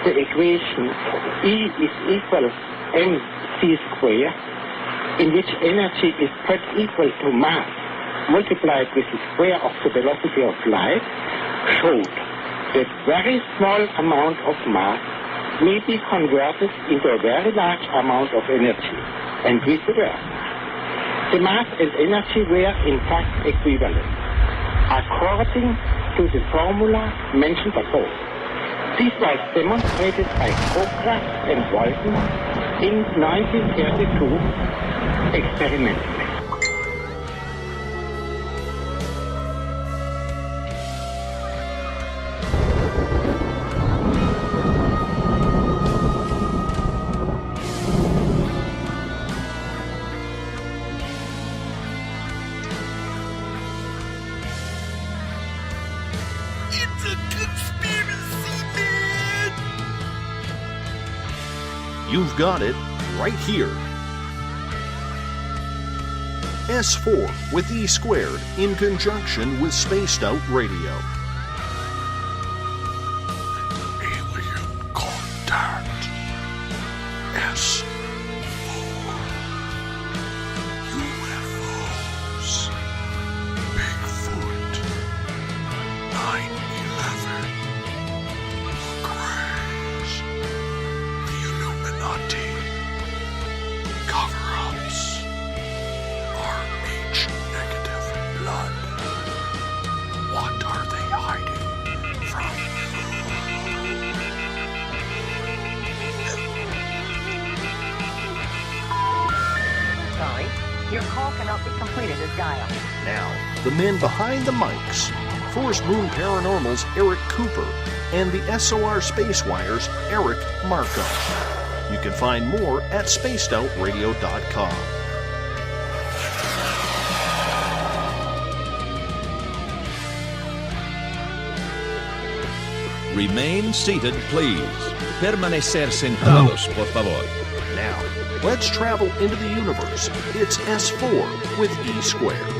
the equation E is equal mc square, in which energy is put equal to mass multiplied with the square of the velocity of light, showed that very small amount of mass may be converted into a very large amount of energy, and vice versa. The mass and energy were in fact equivalent, according to the formula mentioned above. This was demonstrated by Kruger and Walton in 1932 experimentally. You've got it right here. S4 with E squared in conjunction with Spaced Out Radio. Alien contact. S4. UFOs. Bigfoot. 9/11. Grays. The Illuminati. Cover-ups. RH negative blood. What are they hiding from Sorry, your call cannot be completed as dialed. Now, the men behind the mics, Forest Moon Paranormal's Eric Cooper and the SOR Spacewire's Eric Marco. You can find more at spacedoutradio.com. Remain seated, please. Permanecer sentados, por favor. Now, let's travel into the universe. It's S4 with E squared.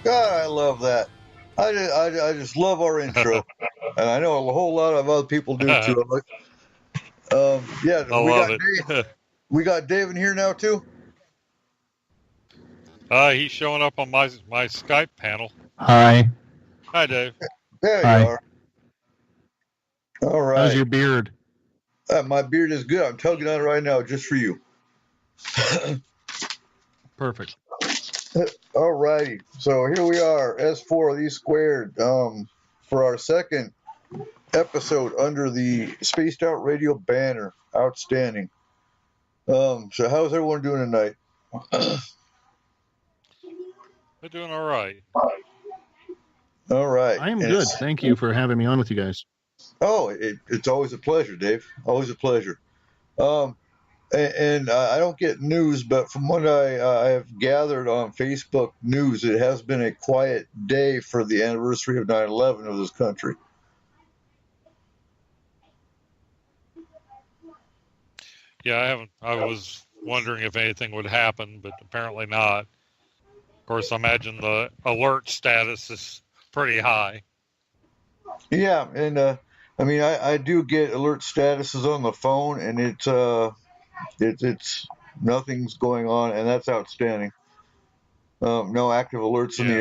God, I love that. I just love our intro, and I know a whole lot of other people do too. Yeah, I love it. Dave. We got Dave in here now too. He's showing up on my Skype panel. Hi. Hi, Dave. There Hi. you are. All right. How's your beard? My beard is good. I'm tugging on it right now just for you. Perfect. All righty. So here we are, S4 E squared, for our second episode under the Spaced Out Radio banner. Outstanding. So how's everyone doing tonight? They're doing all right. All right. I am good. Thank you for having me on with you guys. Oh, it's always a pleasure, Dave. Always a pleasure. And I don't get news, but from what I have gathered on Facebook news, it has been a quiet day for the anniversary of 9/11 of this country. Yeah, I was wondering if anything would happen, but apparently not. Of course, I imagine the alert status is pretty high. Yeah, and I mean, I do get alert statuses on the phone, and it's nothing's going on, and that's outstanding. No active alerts in the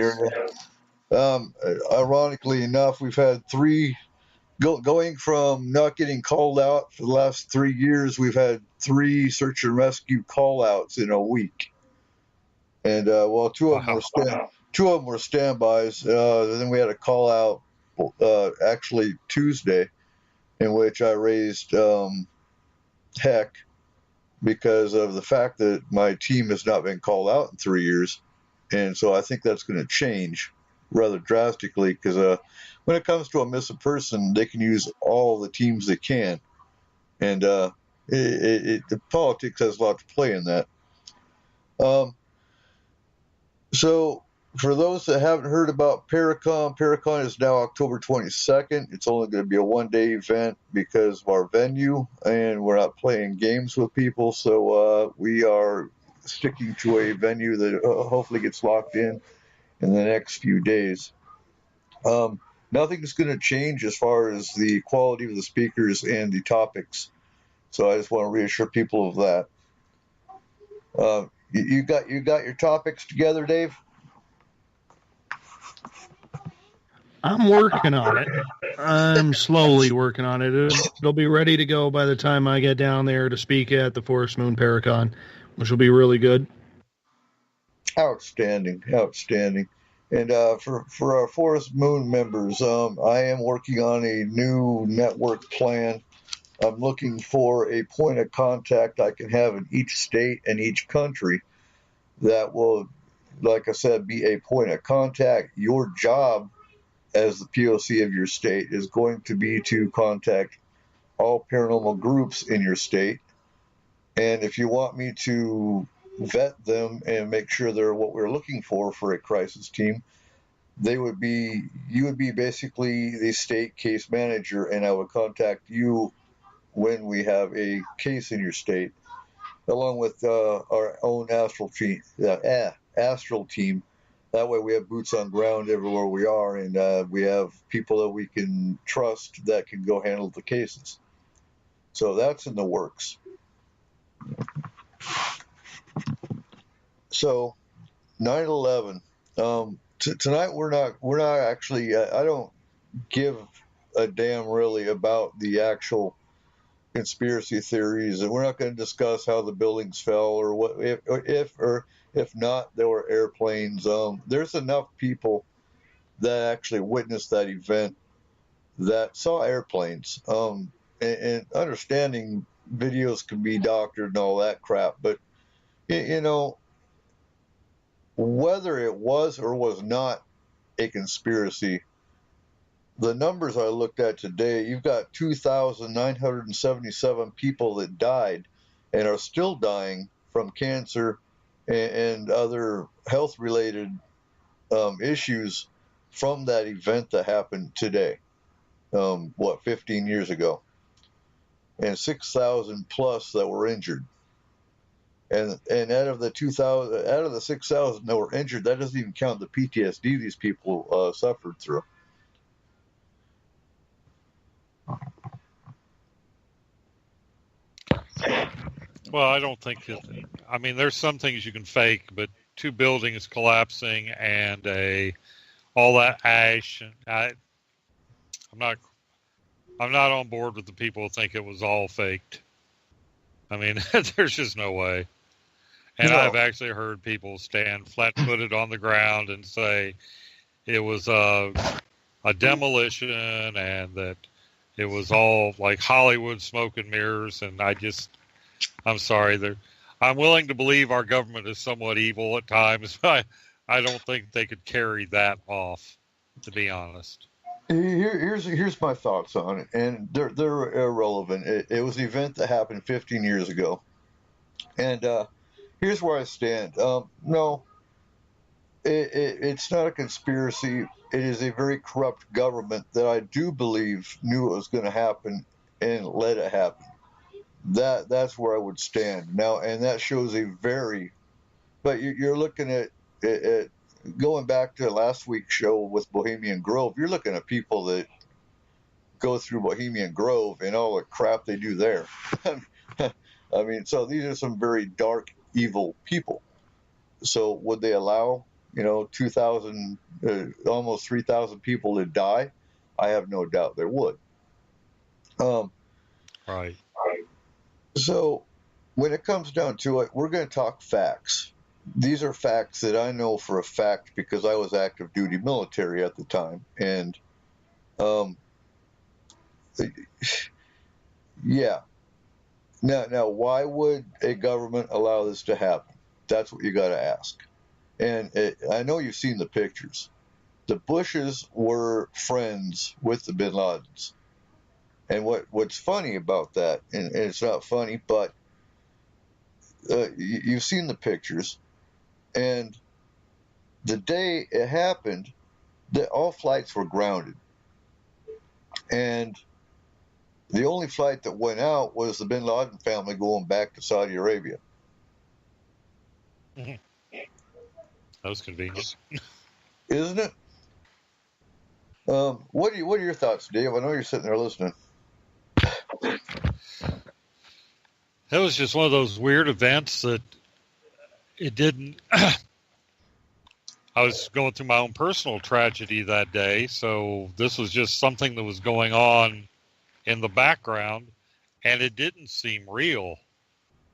area. Ironically enough, we've had three going from not getting called out for the last 3 years. We've had 3 search and rescue call outs in a week, and well, two of them were standbys. Then we had a call out actually Tuesday, in which I raised heck because of the fact that my team has not been called out in 3 years. And so I think that's going to change rather drastically because when it comes to a missing person, they can use all the teams they can. And the politics has a lot to play in that. So For those that haven't heard about Paracon is now October 22nd. It's only going to be a one-day event because of our venue, and we're not playing games with people, so we are sticking to a venue that hopefully gets locked in the next few days. Nothing's going to change as far as the quality of the speakers and the topics, so I just want to reassure people of that. You got your topics together, Dave? I'm working on it. I'm slowly working on it. It'll be ready to go by the time I get down there to speak at the Forest Moon Paracon, which will be really good. Outstanding. And for our Forest Moon members, I am working on a new network plan. I'm looking for a point of contact I can have in each state and each country that will, like I said, be a point of contact. Your job as the POC of your state is going to be to contact all paranormal groups in your state. And if you want me to vet them and make sure they're what we're looking for a crisis team, you would be basically the state case manager, and I would contact you when we have a case in your state, along with our own astral team. That way we have boots on ground everywhere we are, and we have people that we can trust that can go handle the cases. So that's in the works. So 9/11. Tonight we're not actually. I don't give a damn really about the actual conspiracy theories, and we're not going to discuss how the buildings fell or what if not there were airplanes. There's enough people that actually witnessed that event that saw airplanes. And understanding videos can be doctored and all that crap, but you know, whether it was or was not a conspiracy, the numbers I looked at today, you've got 2,977 people that died and are still dying from cancer and other health-related issues from that event that happened today, 15 years ago, and 6,000 plus that were injured. And out of the 6,000 that were injured, that doesn't even count the PTSD these people suffered through. Well, I don't think I mean, there's some things you can fake, but two buildings collapsing and all that ash. I'm not on board with the people who think it was all faked. I mean, there's just no way. And No. I've actually heard people stand flat-footed on the ground and say it was a demolition and that it was all like Hollywood smoke and mirrors. And I'm sorry. I'm willing to believe our government is somewhat evil at times, but I don't think they could carry that off, to be honest. Here's my thoughts on it, and they're irrelevant. It was an event that happened 15 years ago, and here's where I stand. No, it's not a conspiracy. It is a very corrupt government that I do believe knew it was going to happen and let it happen. That's where I would stand now, and that shows but you're looking at going back to last week's show with Bohemian Grove. You're looking at people that go through Bohemian Grove and all the crap they do there. I mean, so these are some very dark, evil people. So would they allow 2,000, almost 3,000 people to die? I have no doubt they would. Right. So when it comes down to it, we're going to talk facts. These are facts that I know for a fact because I was active duty military at the time. And, yeah. Now, why would a government allow this to happen? That's what you got to ask. And I know you've seen the pictures. The Bushes were friends with the Bin Ladens. And what's funny about that, and it's not funny, but you've seen the pictures, and the day it happened, all flights were grounded. And the only flight that went out was the bin Laden family going back to Saudi Arabia. That was convenient. Isn't it? What are your thoughts, Dave? I know you're sitting there listening. It was just one of those weird events that it didn't. I was going through my own personal tragedy that day, so this was just something that was going on in the background, and it didn't seem real.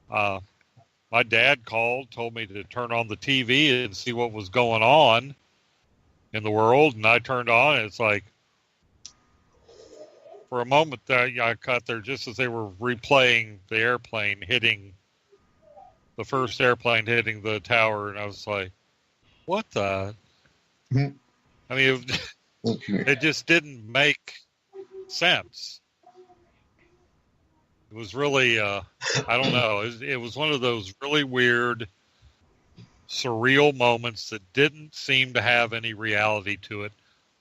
My dad called, told me to turn on the TV and see what was going on in the world, and I turned on, and it's like, for a moment there, I caught there just as they were replaying the airplane hitting, the first airplane hitting the tower, and I was like, what the? I mean, it just didn't make sense. It was really, I don't know. It was one of those really weird, surreal moments that didn't seem to have any reality to it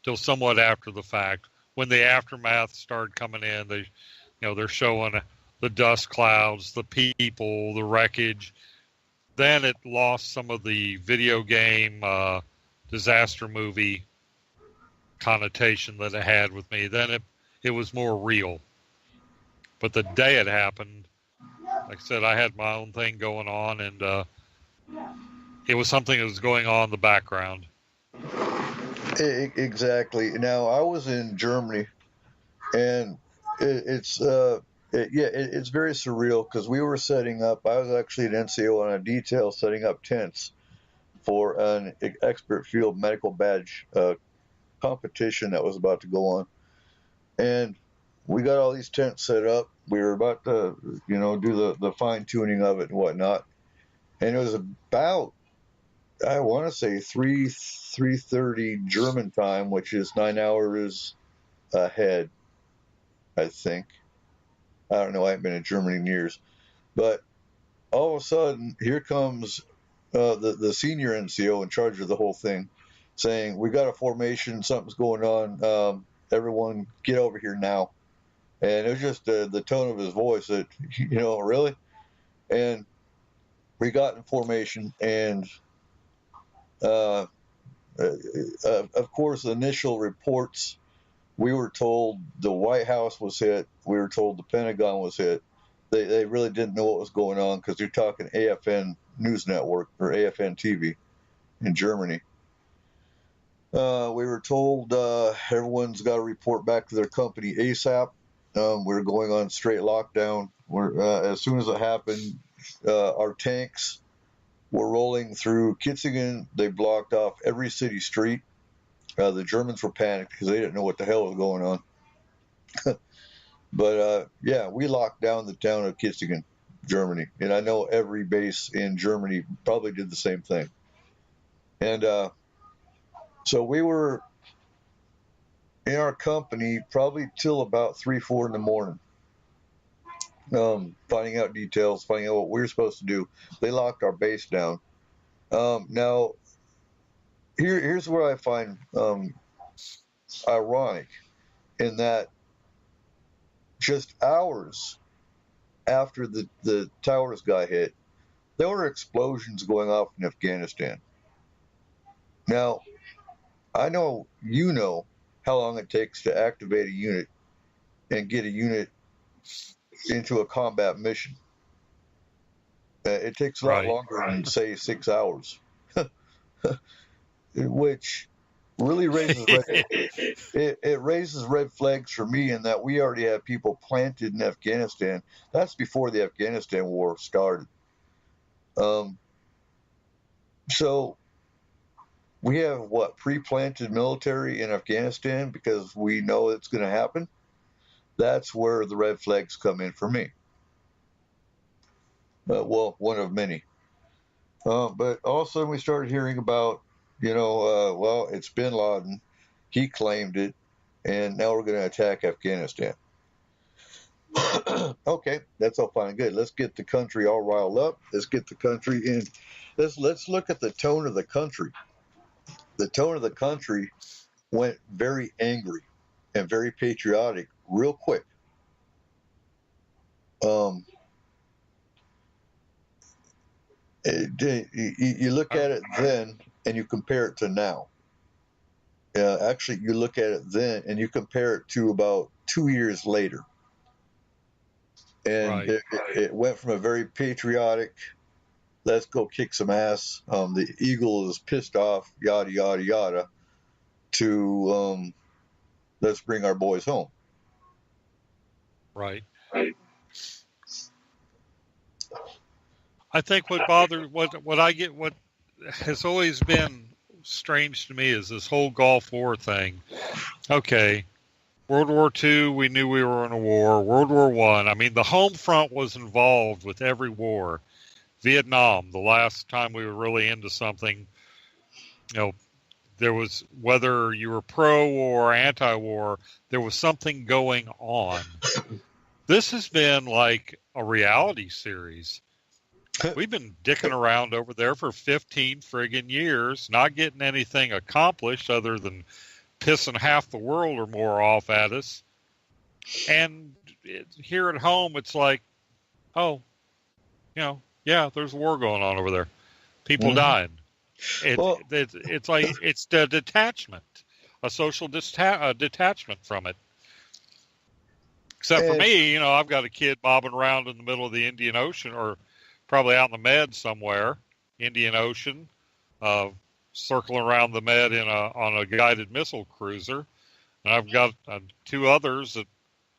till somewhat after the fact. When the aftermath started coming in, they're showing the dust clouds, the people, the wreckage. Then it lost some of the video game disaster movie connotation that it had with me. Then it was more real. But the day it happened, like I said, I had my own thing going on, and it was something that was going on in the background. Exactly. Now, I was in Germany, and it's very surreal because we were setting up. I was actually an NCO on a detail setting up tents for an expert field medical badge competition that was about to go on, and we got all these tents set up. We were about to, do the fine tuning of it and whatnot, and it was about, I want to say 3:30 German time, which is 9 hours ahead, I think. I don't know. I haven't been in Germany in years, but all of a sudden, here comes the senior NCO in charge of the whole thing, saying, "We got a formation. Something's going on. Everyone, get over here now." And it was just the tone of his voice that, really. And we got in formation, and of course, initial reports, we were told the White House was hit. We were told the Pentagon was hit. They really didn't know what was going on because you're talking AFN News Network or AFN TV in Germany. We were told everyone's got to report back to their company ASAP. We're going on straight lockdown. As soon as it happened, our tanks were rolling through Kitzingen. They blocked off every city street. The Germans were panicked because they didn't know what the hell was going on. But we locked down the town of Kitzingen, Germany. And I know every base in Germany probably did the same thing. And so we were in our company probably till about 3-4 in the morning, finding out details, finding out what we were supposed to do. They locked our base down. Now, here's where I find ironic, in that just hours after the towers got hit, there were explosions going off in Afghanistan. Now, I know you know how long it takes to activate a unit and get a unit into a combat mission. It takes a lot longer than, say, 6 hours, which really raises it raises red flags for me, in that we already have people planted in Afghanistan. That's before the Afghanistan war started. So we have pre-planted military in Afghanistan because we know it's going to happen. That's where the red flags come in for me. One of many. But all of a sudden we started hearing about, it's bin Laden. He claimed it, and now we're going to attack Afghanistan. Okay, that's all fine and good. Let's get the country all riled up. Let's get the country in. Let's look at the tone of the country. the tone of the country went very angry and very patriotic real quick. You look at it then and you compare it to now. Actually, you look at it then and you compare it to about 2 years later. And Right. it went from a very patriotic, let's go kick some ass, the eagle is pissed off, yada, yada, yada, to let's bring our boys home. Right. I think what has always been strange to me is this whole Gulf War thing. Okay, World War II, we knew we were in a war. World War I, I mean, the home front was involved with every war. Vietnam, the last time we were really into something, there was, whether you were pro-war or anti-war, there was something going on. This has been like a reality series. We've been dicking around over there for 15 friggin' years, not getting anything accomplished other than pissing half the world or more off at us. And here at home, it's like, oh, yeah, there's a war going on over there. People dying. It's like, it's the detachment, a social detachment from it. Except for me, I've got a kid bobbing around in the middle of the Indian Ocean, or probably out in the Med somewhere, Indian Ocean, circling around the Med on a guided missile cruiser. And I've got 2 others that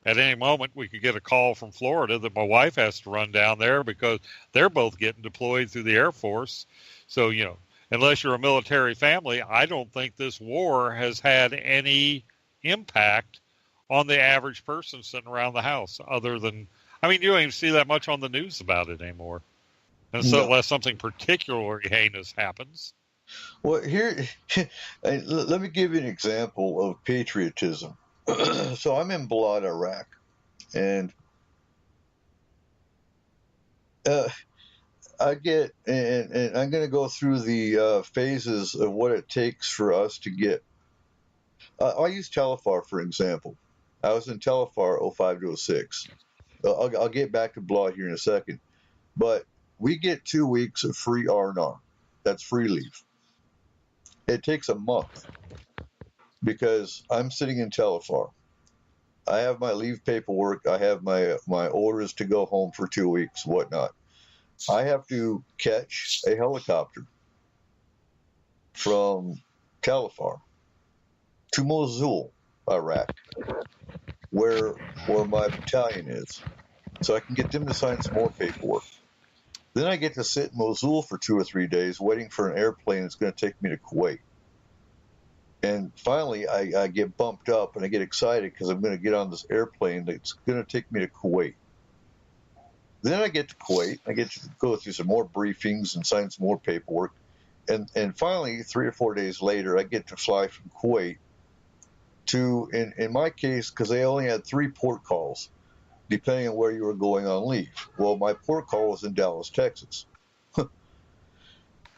at any moment we could get a call from Florida that my wife has to run down there because they're both getting deployed through the Air Force. So, unless you're a military family, I don't think this war has had any impact on the average person sitting around the house, other than, you don't even see that much on the news about it anymore. And so unless something particularly heinous happens. Well, here, let me give you an example of patriotism. So I'm in Balad, Iraq, and I get, and I'm going to go through the phases of what it takes for us to get. I'll use Telefar, for example. I was in Telefar 05 to 06. I'll get back to Balad here in a second. But we get 2 weeks of free R&R. That's free leave. It takes a month because I'm sitting in Telefar. I have my leave paperwork. I have my orders to go home for 2 weeks, whatnot. I have to catch a helicopter from Telefar to Mosul, Iraq, where my battalion is, so I can get them to sign some more paperwork. Then I get to sit in Mosul for 2 or 3 days waiting for an airplane that's going to take me to Kuwait. And finally, I get bumped up and I get excited because I'm going to get on this airplane that's going to take me to Kuwait. Then I get to Kuwait. I get to go through some more briefings and sign some more paperwork. And finally, 3 or 4 days later, I get to fly from Kuwait to, in my case, because they only had 3 port calls, depending on where you were going on leave. Well, my port call was in Dallas, Texas.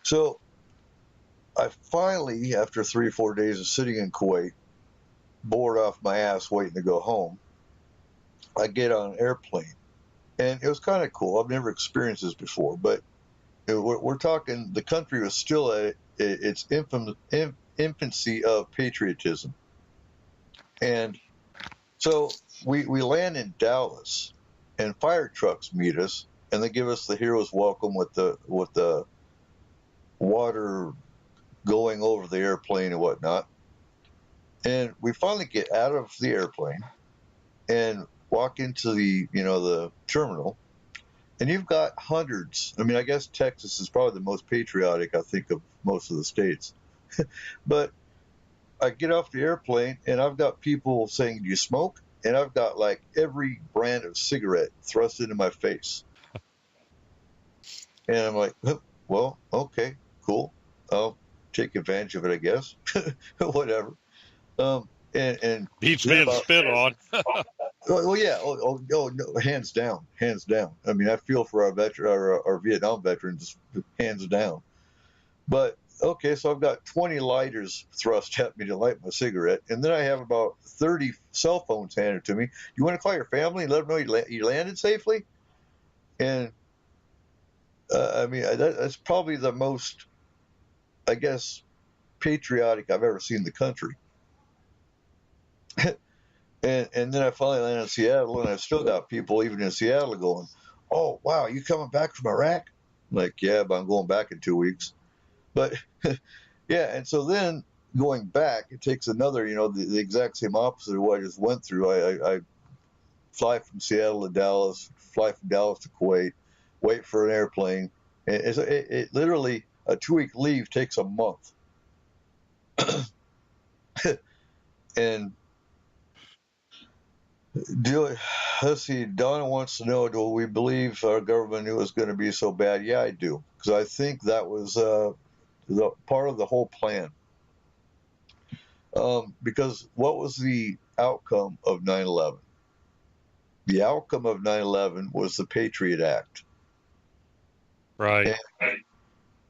So I finally, after 3 or 4 days of sitting in Kuwait, bored off my ass waiting to go home, I get on an airplane. And it was kind of cool. I've never experienced this before, but we're talking, the country was still at its infancy of patriotism. And so we land in Dallas, and fire trucks meet us, and they give us the hero's welcome with the water going over the airplane and whatnot. And we finally get out of the airplane and walk into the terminal, and you've got hundreds. I mean, I guess Texas is probably the most patriotic, I think, of most of the states. But I get off the airplane, and I've got people saying, "Do you smoke?" And I've got like every brand of cigarette thrust into my face. And I'm like, well, okay, cool. I'll take advantage of it, I guess. Whatever. And Beats being spit on. well, yeah. Oh, no, hands down. I mean, I feel for our Vietnam veterans, hands down. But okay, so I've got 20 lighters thrust at me to light my cigarette, and then I have about 30 cell phones handed to me. You want to call your family and let them know you landed safely? And I mean, that's probably the most, I guess, patriotic I've ever seen the country. and then I finally landed in Seattle, and I've still got people even in Seattle going, "Oh, wow, you coming back from Iraq?" I'm like, yeah, but I'm going back in 2 weeks. But yeah, and so then going back, it takes another, the exact same opposite of what I just went through. I fly from Seattle to Dallas, fly from Dallas to Kuwait, wait for an airplane. And it literally, a 2-week leave takes a month. And let's see, Donna wants to know, do we believe our government knew it was going to be so bad? Yeah, I do. Because I think that was the part of the whole plan. Because what was the outcome of 9/11? The outcome of 9/11 was the Patriot Act. Right. And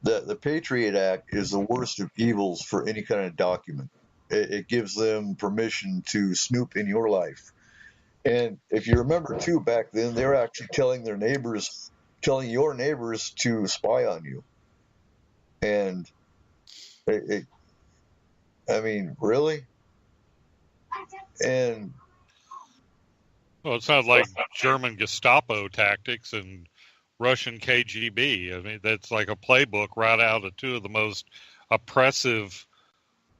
the Patriot Act is the worst of evils for any kind of document. It gives them permission to snoop in your life. And if you remember, too, back then, they were actually telling your neighbors to spy on you. And I mean, really? And Well, it sounds like German Gestapo tactics and Russian KGB. I mean, that's like a playbook right out of two of the most oppressive,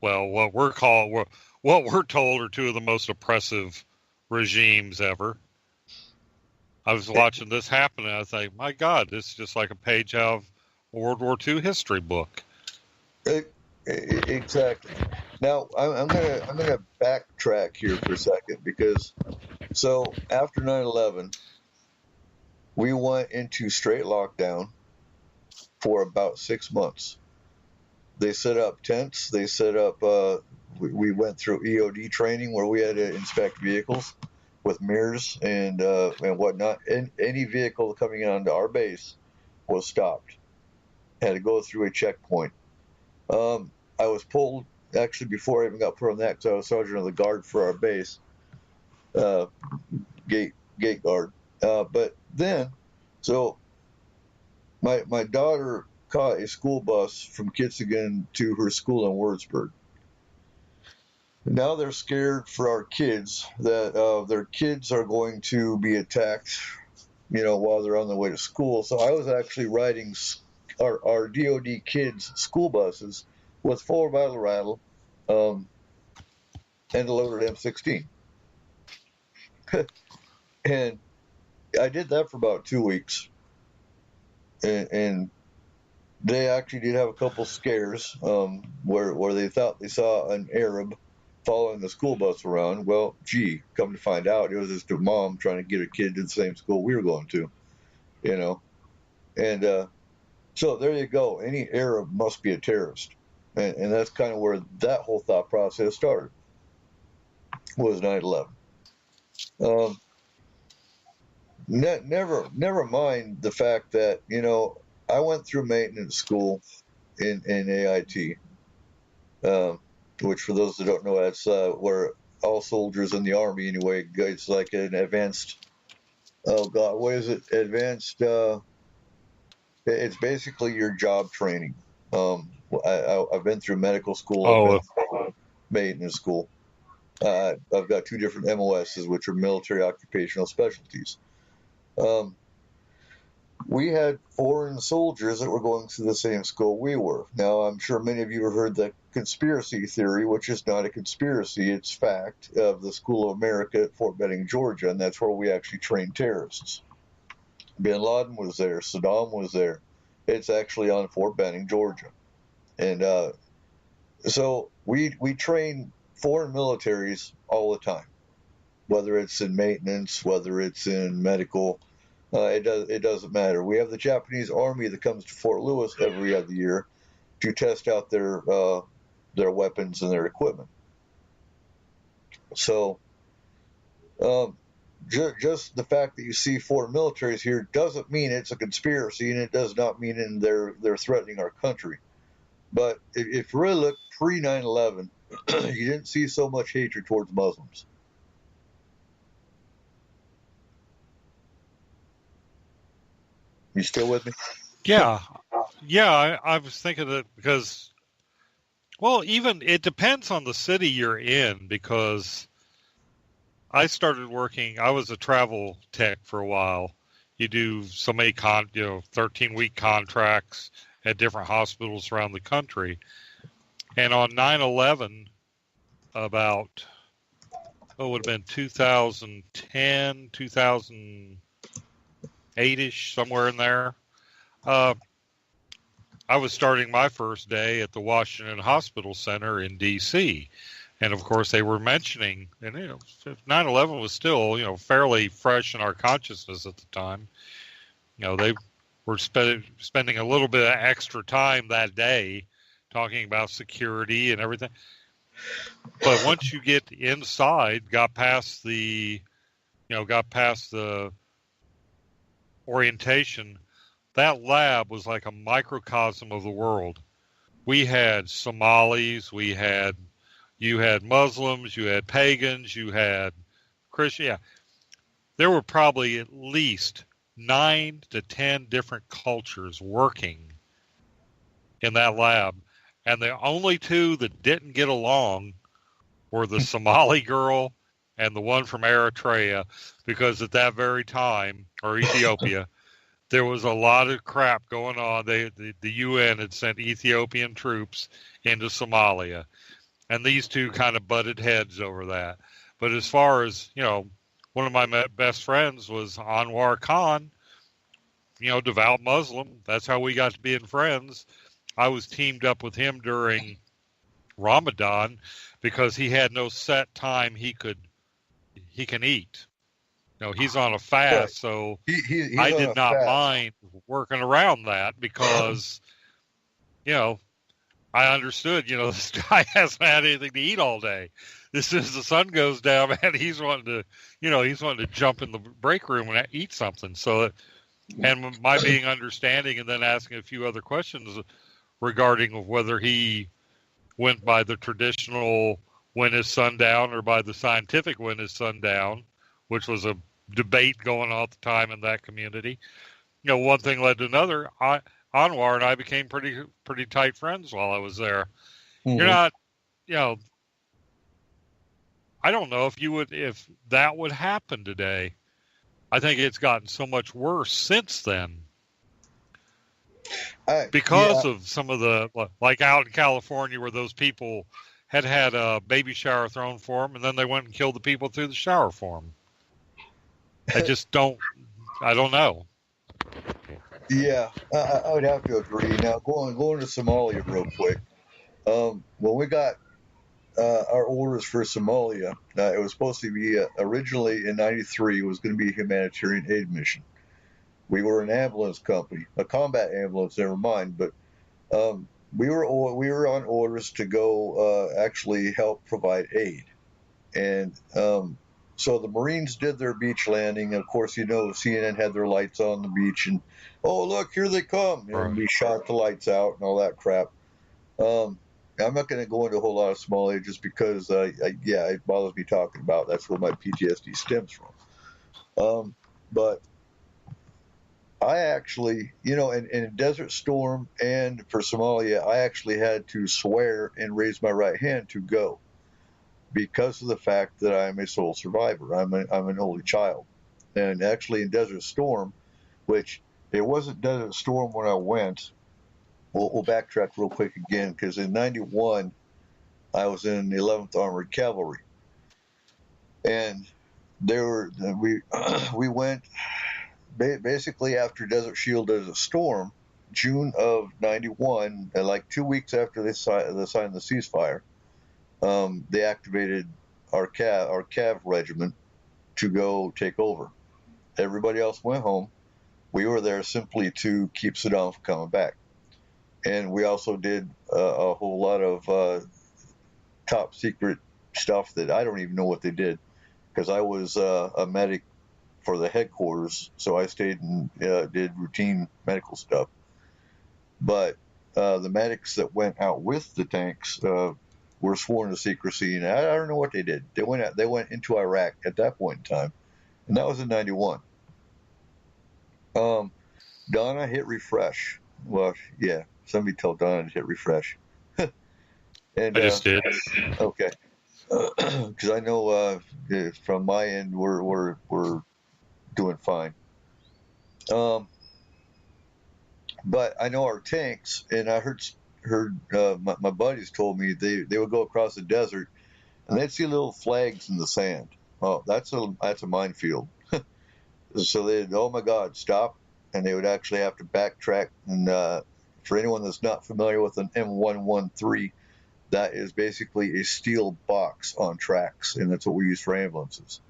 well, what we're told are two of the most oppressive regimes ever. I was watching this happen, and I was like, my God, this is just like a page out of a World War II history book. Exactly. Now I'm gonna backtrack here for a second, because so after 9/11, we went into straight lockdown for about 6 months. They set up tents. They set up. We went through EOD training where we had to inspect vehicles with mirrors and whatnot. And any vehicle coming onto our base was stopped. Had to go through a checkpoint. I was pulled actually before I even got put on that, because I was sergeant of the guard for our base, gate guard. But then, so my daughter caught a school bus from Kitzigan to her school in Würzburg. Now they're scared for our kids that their kids are going to be attacked, while they're on their way to school. So I was actually riding our DOD kids' school buses with 4 battle rattle and a loaded M16. And I did that for about 2 weeks. And they actually did have a couple scares where they thought they saw an Arab following the school bus around. Well, come to find out, it was just a mom trying to get her kid to the same school we were going to, And so there you go. Any Arab must be a terrorist. And that's kind of where that whole thought process started, was 9/11. Never mind the fact that, I went through maintenance school in AIT, which, for those that don't know, that's where all soldiers in the Army, anyway, it's like an advanced, oh God, what is it? Advanced, it's basically your job training. I've been through medical school, I've been through maintenance school. I've got 2 different MOSs, which are military occupational specialties. We had foreign soldiers that were going to the same school we were. Now, I'm sure many of you have heard the conspiracy theory, which is not a conspiracy, it's fact, of the School of America at Fort Benning, Georgia, and that's where we actually trained terrorists. Bin Laden was there, Saddam was there. It's actually on Fort Benning, Georgia. And so we train foreign militaries all the time, whether it's in maintenance, whether it's in medical. It doesn't matter. We have the Japanese Army that comes to Fort Lewis every other year to test out their weapons and their equipment. So just the fact that you see foreign militaries here doesn't mean it's a conspiracy, and it does not mean they're threatening our country. But if you really look pre 9/11, you didn't see so much hatred towards Muslims. You still with me? Yeah. I was thinking that because, well, even it depends on the city you're in, because I started working, I was a travel tech for a while. You do so many 13-week contracts at different hospitals around the country. And on 9/11, about, it would have been 2010, 2008-ish, somewhere in there. I was starting my first day at the Washington Hospital Center in D.C. And of course, they were mentioning, and 9/11 was still, fairly fresh in our consciousness at the time. They were spending a little bit of extra time that day talking about security and everything. But once you get inside, got past the orientation, that lab was like a microcosm of the world. We had Somalis, you had Muslims, you had pagans, you had Christians. Yeah. There were probably at least 9 to 10 different cultures working in that lab. And the only two that didn't get along were the Somali girl and the one from Eritrea, because at that very time, or Ethiopia, there was a lot of crap going on. The UN had sent Ethiopian troops into Somalia, and these two kind of butted heads over that. But as far as, one of my best friends was Anwar Khan, devout Muslim. That's how we got to being friends. I was teamed up with him during Ramadan because he had no set time he can eat. He's on a fast, right. So I did not mind working around that because, I understood, this guy hasn't had anything to eat all day. As soon as the sun goes down, man, he's wanting to jump in the break room and eat something. So, and my being understanding and then asking a few other questions regarding whether he went by the traditional when is sundown or by the scientific when is sundown, which was a debate going on at the time in that community. One thing led to another. Anwar and I became pretty tight friends while I was there. Mm-hmm. You're not, I don't know if that would happen today. I think it's gotten so much worse since then. Because of some of the, like out in California where those people had a baby shower thrown for them, and then they went and killed the people through the shower for them. I don't know. Yeah, I would have to agree. Now, going to Somalia real quick. When we got our orders for Somalia, it was supposed to be originally in '93. It was going to be a humanitarian aid mission. We were an ambulance company, a combat ambulance, never mind. But we were on orders to go actually help provide aid, and so the Marines did their beach landing. Of course, CNN had their lights on the beach, and oh look, here they come, and we shot the lights out and all that crap. I'm not going to go into a whole lot of Somalia just because, it bothers me talking about. That's where my PTSD stems from. But I actually, in Desert Storm and for Somalia, I actually had to swear and raise my right hand to go because of the fact that I'm a sole survivor. I'm an only child. And actually in Desert Storm, which it wasn't Desert Storm when I went, we'll backtrack real quick again, because in 91, I was in the 11th Armored Cavalry. And we went basically after Desert Shield, Desert Storm, June of 91, and like 2 weeks after they signed the ceasefire, they activated our Cav regiment to go take over. Everybody else went home. We were there simply to keep Saddam from coming back. And we also did a whole lot of top secret stuff that I don't even know what they did, because I was a medic for the headquarters, so I stayed and did routine medical stuff. But the medics that went out with the tanks were sworn to secrecy, and I don't know what they did. They went into Iraq at that point in time, and that was in '91. Donna, hit refresh. Well, yeah, somebody tell Donna to hit refresh. And I just did. Okay, because I know from my end we're doing fine. But I know our tanks, and I heard my buddies told me they would go across the desert and they'd see little flags in the sand. Oh, that's a minefield. So they'd, oh my God, stop, and they would actually have to backtrack. And for anyone that's not familiar with an M113, that is basically a steel box on tracks, and that's what we use for ambulances.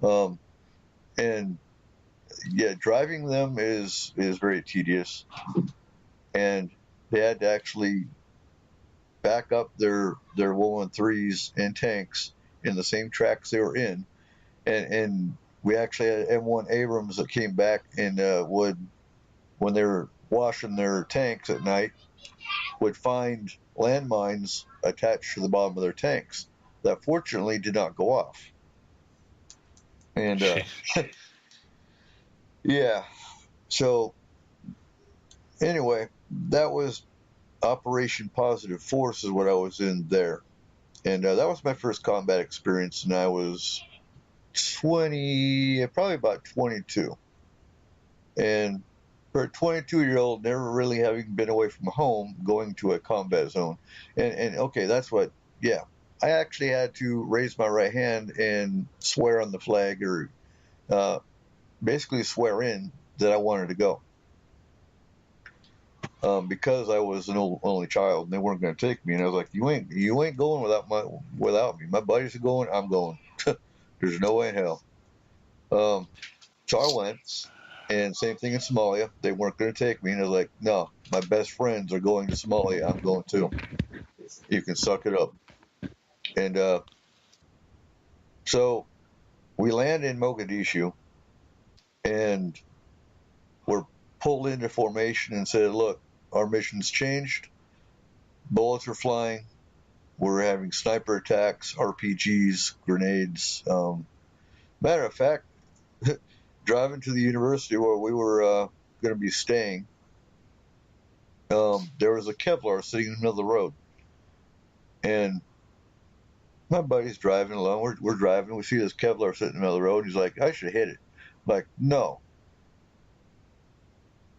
And yeah, driving them is very tedious, and they had to actually back up their 113s and tanks in the same tracks they were in, and we actually had M1 Abrams that came back and would, when they were washing their tanks at night, would find landmines attached to the bottom of their tanks that fortunately did not go off. And yeah, so anyway, that was Operation Positive Force is what I was in there. And that was my first combat experience, and I was probably about 22. And for a 22-year-old, never really having been away from home, going to a combat zone. And okay, that's what, yeah. I actually had to raise my right hand and swear on the flag, or basically swear in that I wanted to go. Because I was an only child, and they weren't going to take me. And I was like, you ain't going without me. My buddies are going, I'm going. There's no way in hell. So I went, and same thing in Somalia. They weren't going to take me, and I was like, no, my best friends are going to Somalia. I'm going too. You can suck it up. And so we land in Mogadishu, and we're pulled into formation and said, look, our mission's changed. Bullets are flying. We're having sniper attacks, RPGs, grenades. Matter of fact, driving to the university where we were going to be staying, there was a Kevlar sitting in the middle of the road. And my buddy's driving along. We're driving. We see this Kevlar sitting in the middle of the road. He's like, I should hit it. I'm like, no.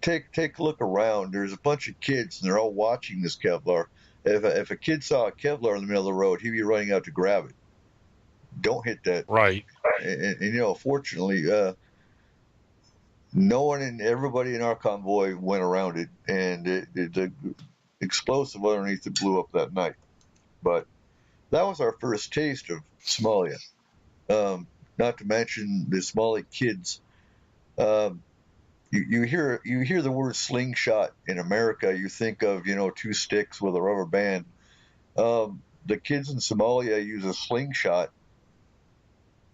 Take a look around. There's a bunch of kids, and they're all watching this Kevlar. If a kid saw a Kevlar in the middle of the road, he'd be running out to grab it. Don't hit that. Right. And you know, fortunately, no one and everybody in our convoy went around it, and the explosive underneath it blew up that night. But that was our first taste of Somalia. Not to mention the Somali kids. You hear the word slingshot in America, you think of, you know, two sticks with a rubber band. The kids in Somalia use a slingshot,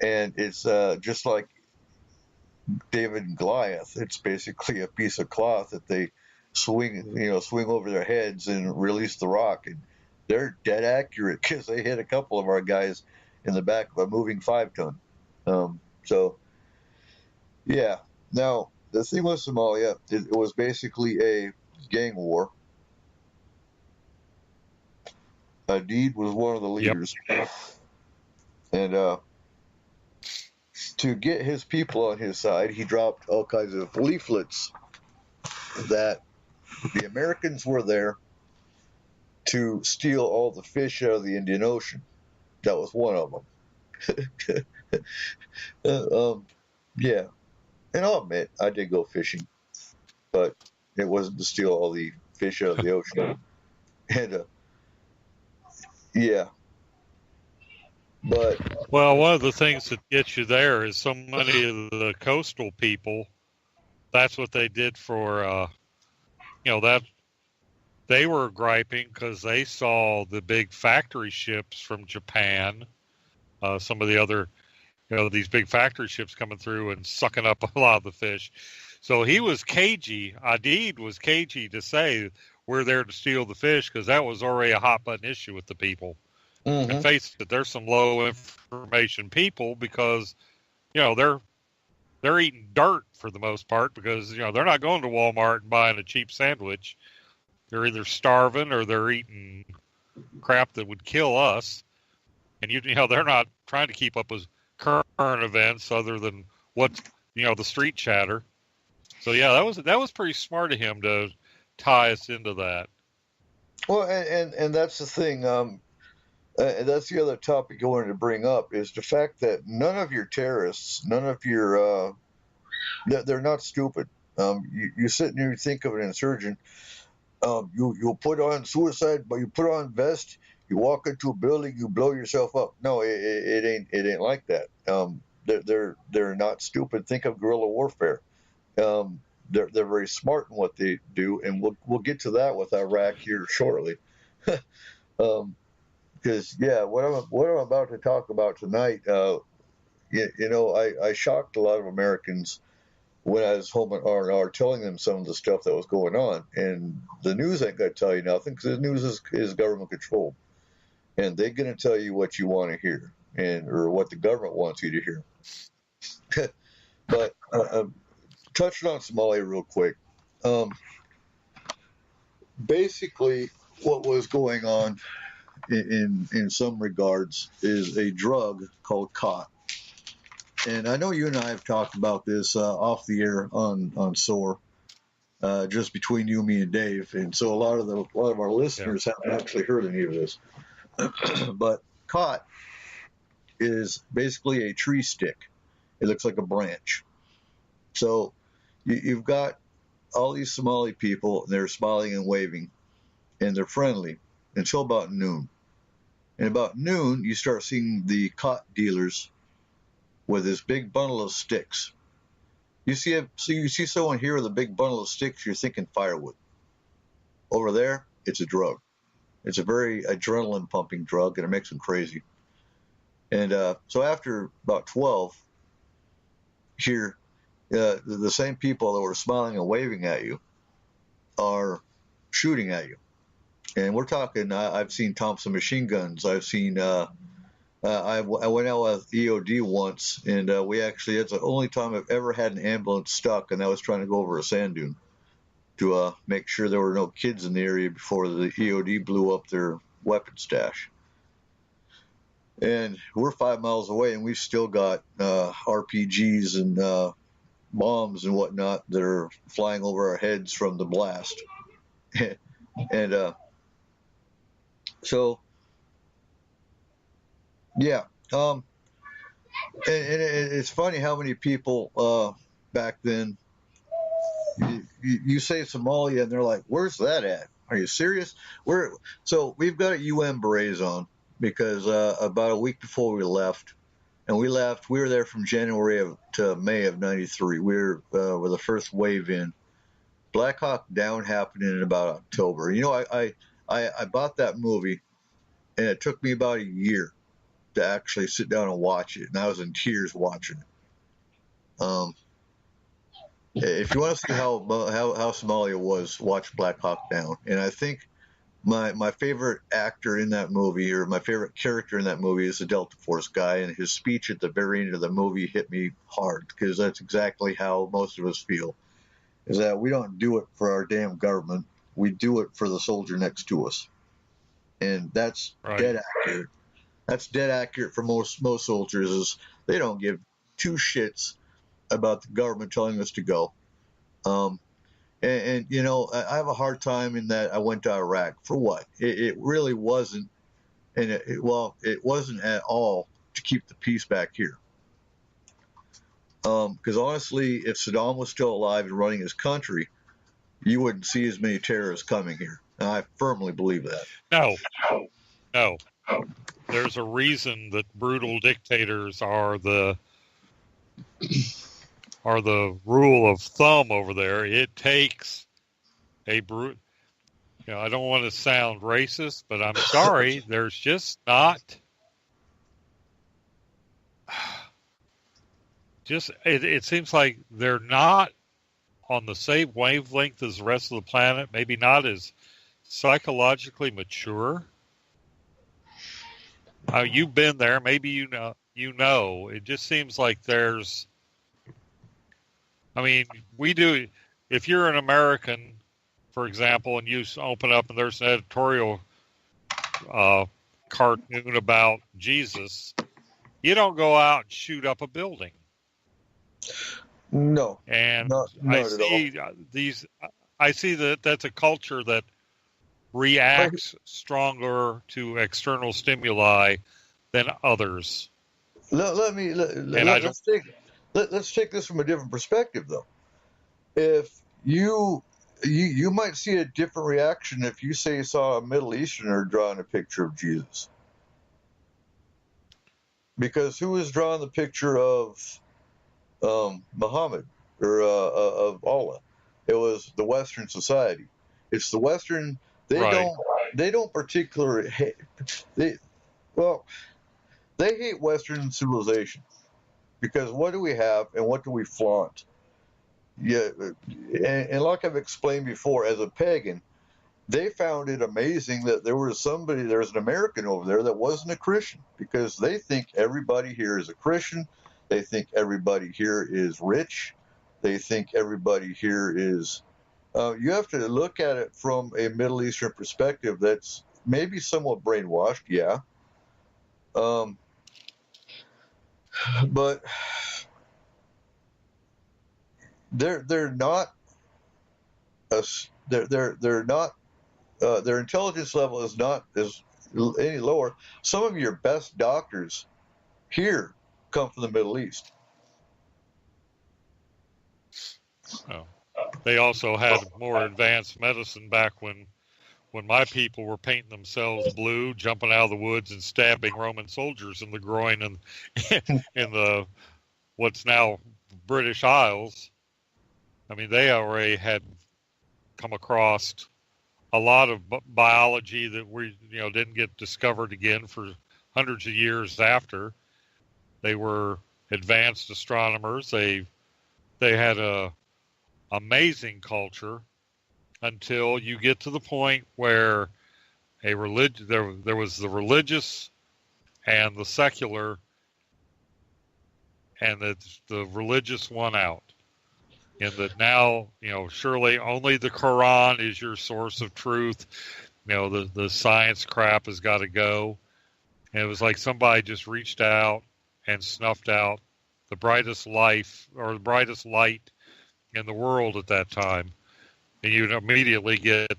and it's just like David and Goliath. It's basically a piece of cloth that they swing over their heads and release the rock, and they're dead accurate because they hit a couple of our guys in the back of a moving 5-ton. So, yeah. Now, the thing with Somalia, it was basically a gang war. Aidid was one of the leaders. Yep. And to get his people on his side, he dropped all kinds of leaflets that the Americans were there to steal all the fish out of the Indian Ocean. That was one of them. Yeah. And I'll admit, I did go fishing, but it wasn't to steal all the fish out of the ocean. And, yeah. But well, one of the things that gets you there is so many of the coastal people, that's what they did for, that they were griping because they saw the big factory ships from Japan, some of the other, these big factory ships coming through and sucking up a lot of the fish. So he was cagey. Aidid was cagey to say, we're there to steal the fish, because that was already a hot button issue with the people. Mm-hmm. And face it, there's some low information people, because they're eating dirt for the most part, because they're not going to Walmart and buying a cheap sandwich. They're either starving or they're eating crap that would kill us. And they're not trying to keep up with current events other than what's the street chatter. So yeah, that was pretty smart of him to tie us into that. Well, and that's the thing. That's the other topic I wanted to bring up, is the fact that none of your terrorists, none of your, they're not stupid. You sit and you think of an insurgent. You'll put on suicide, but you put on vest. You walk into a building, you blow yourself up. No, it ain't like that. They're not stupid. Think of guerrilla warfare. They're very smart in what they do, and we'll get to that with Iraq here shortly. Because what I'm about to talk about tonight, I shocked a lot of Americans when I was home at R&R telling them some of the stuff that was going on, and the news ain't gonna tell you nothing, because the news is government controlled, and they're gonna tell you what you want to hear, or what the government wants you to hear. But touching on Somalia real quick, basically what was going on in some regards is a drug called khat. And I know you and I have talked about this off the air on SOAR, just between you, me, and Dave. And so a lot of our listeners haven't actually heard any of this. But khat is basically a tree stick. It looks like a branch. So you've got all these Somali people, and they're smiling and waving, and they're friendly until about noon. And about noon, you start seeing the khat dealers with this big bundle of sticks. You see someone here with a big bundle of sticks, you're thinking firewood. Over there, it's a drug. It's a very adrenaline pumping drug, and it makes them crazy. And so after about 12, here, the same people that were smiling and waving at you are shooting at you. And we're talking, I've seen Thompson machine guns. I've seen, I went out with EOD once, and it's the only time I've ever had an ambulance stuck, and I was trying to go over a sand dune to make sure there were no kids in the area before the EOD blew up their weapon stash. And we're 5 miles away, and we've still got RPGs and bombs and whatnot that are flying over our heads from the blast. And so, yeah. And it's funny how many people back then, you say Somalia, and they're like, "Where's that at? Are you serious?" So we've got UN berets on, because about a week before we left, and we were there from January to May of '93. We were the first wave in. Black Hawk Down happened in about October. I bought that movie, and it took me about a year to actually sit down and watch it, and I was in tears watching it. If you want to see how Somalia was, watch Black Hawk Down. And I think my favorite actor in that movie, or my favorite character in that movie, is the Delta Force guy, and his speech at the very end of the movie hit me hard, because that's exactly how most of us feel, is that we don't do it for our damn government. We do it for the soldier next to us. And that's dead accurate. That's dead accurate for most soldiers, is they don't give two shits about the government telling us to go. And I have a hard time in that I went to Iraq for what? It really wasn't, and it wasn't at all to keep the peace back here. Because honestly, if Saddam was still alive and running his country, you wouldn't see as many terrorists coming here. And I firmly believe that. No. There's a reason that brutal dictators are the rule of thumb over there. It takes a brute. I don't want to sound racist, but I'm sorry. There's just not. It seems like they're not on the same wavelength as the rest of the planet. Maybe not as psychologically mature. You've been there. Maybe you know. It just seems like there's. I mean, we do. If you're an American, for example, and you open up and there's an editorial cartoon about Jesus, you don't go out and shoot up a building. No, And not I at see these. I see that that's a culture that reacts stronger to external stimuli than others. Let's take this from a different perspective, though. If you might see a different reaction if you say you saw a Middle Easterner drawing a picture of Jesus, because who was drawing the picture of Muhammad or of Allah? It was the Western society. It's the Western. They don't particularly hate. They hate Western civilization because what do we have and what do we flaunt? Yeah, and like I've explained before, as a pagan, they found it amazing that there's an American over there that wasn't a Christian, because they think everybody here is a Christian. They think everybody here is rich. They think everybody here is. You have to look at it from a Middle Eastern perspective that's maybe somewhat brainwashed, yeah. But they're not their intelligence level is not any lower. Some of your best doctors here come from the Middle East. Oh. They also had more advanced medicine back when my people were painting themselves blue, jumping out of the woods and stabbing Roman soldiers in the groin and in the what's now British Isles. I mean, they already had come across a lot of biology that we didn't get discovered again for hundreds of years after. They were advanced astronomers. They had a amazing culture until you get to the point where there was the religious and the secular, and the religious won out. And that now, surely only the Quran is your source of truth. The science crap has got to go. And it was like somebody just reached out and snuffed out the brightest life or the brightest light in the world at that time. And you'd immediately get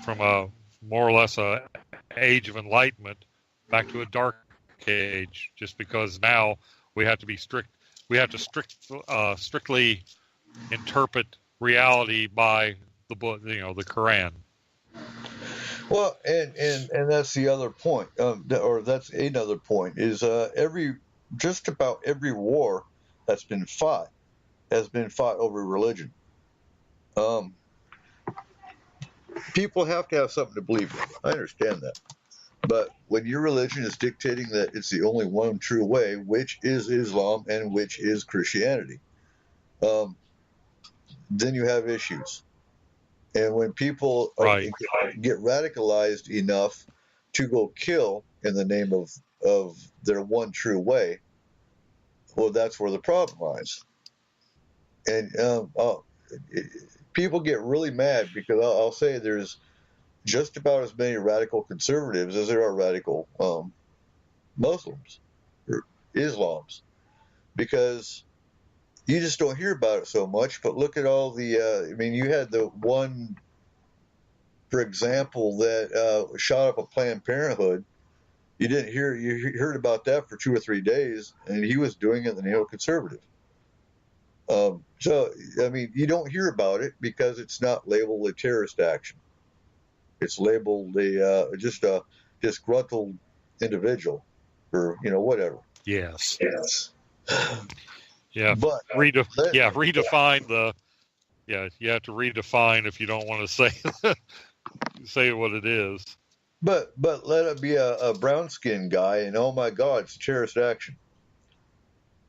from a more or less a age of enlightenment back to a dark age, just because now we have to be strict. We have to strictly interpret reality by the book, the Quran. Well, and that's the other point, or that's another point, is just about every war that's been fought has been fought over religion. People have to have something to believe in. I understand that. But when your religion is dictating that it's the only one true way, which is Islam and which is Christianity, then you have issues. And when people get radicalized enough to go kill in the name of their one true way, well, that's where the problem lies. And people get really mad because I'll say there's just about as many radical conservatives as there are radical Muslims or Islams, because you just don't hear about it so much. But look at all the, you had the one, for example, that shot up a Planned Parenthood. You heard about that for 2 or 3 days, and he was doing it in the neoconservative. So, you don't hear about it because it's not labeled a terrorist action. It's labeled just a disgruntled individual, or whatever. Yes. Yes. Yeah. But redefine the. Yeah, you have to redefine if you don't want to say what it is. But let it be a brown skinned guy, and oh my God, it's terrorist action.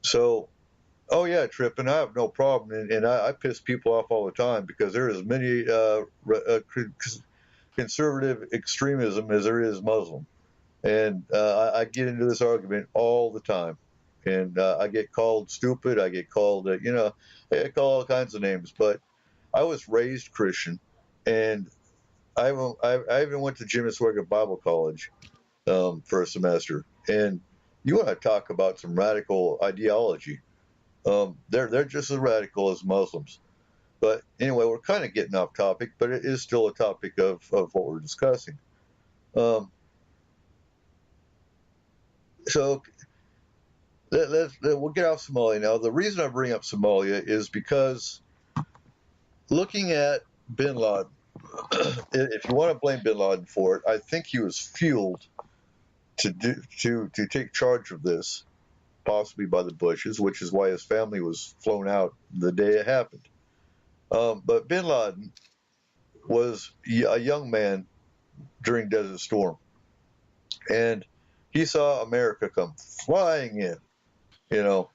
So, oh yeah, Trip, and I have no problem, and I piss people off all the time because there is many conservative extremism as there is Muslim. And I get into this argument all the time. And I get called stupid. I get called, I call all kinds of names. But I was raised Christian, and I even went to Jim Oswego Bible College for a semester. And you want to talk about some radical ideology. They're just as radical as Muslims. But anyway, we're kind of getting off topic, but it is still a topic of what we're discussing. So we'll get off Somalia now. The reason I bring up Somalia is because looking at bin Laden, if you want to blame bin Laden for it, I think he was fueled to take charge of this, possibly by the Bushes, which is why his family was flown out the day it happened. But bin Laden was a young man during Desert Storm, and he saw America come flying in, to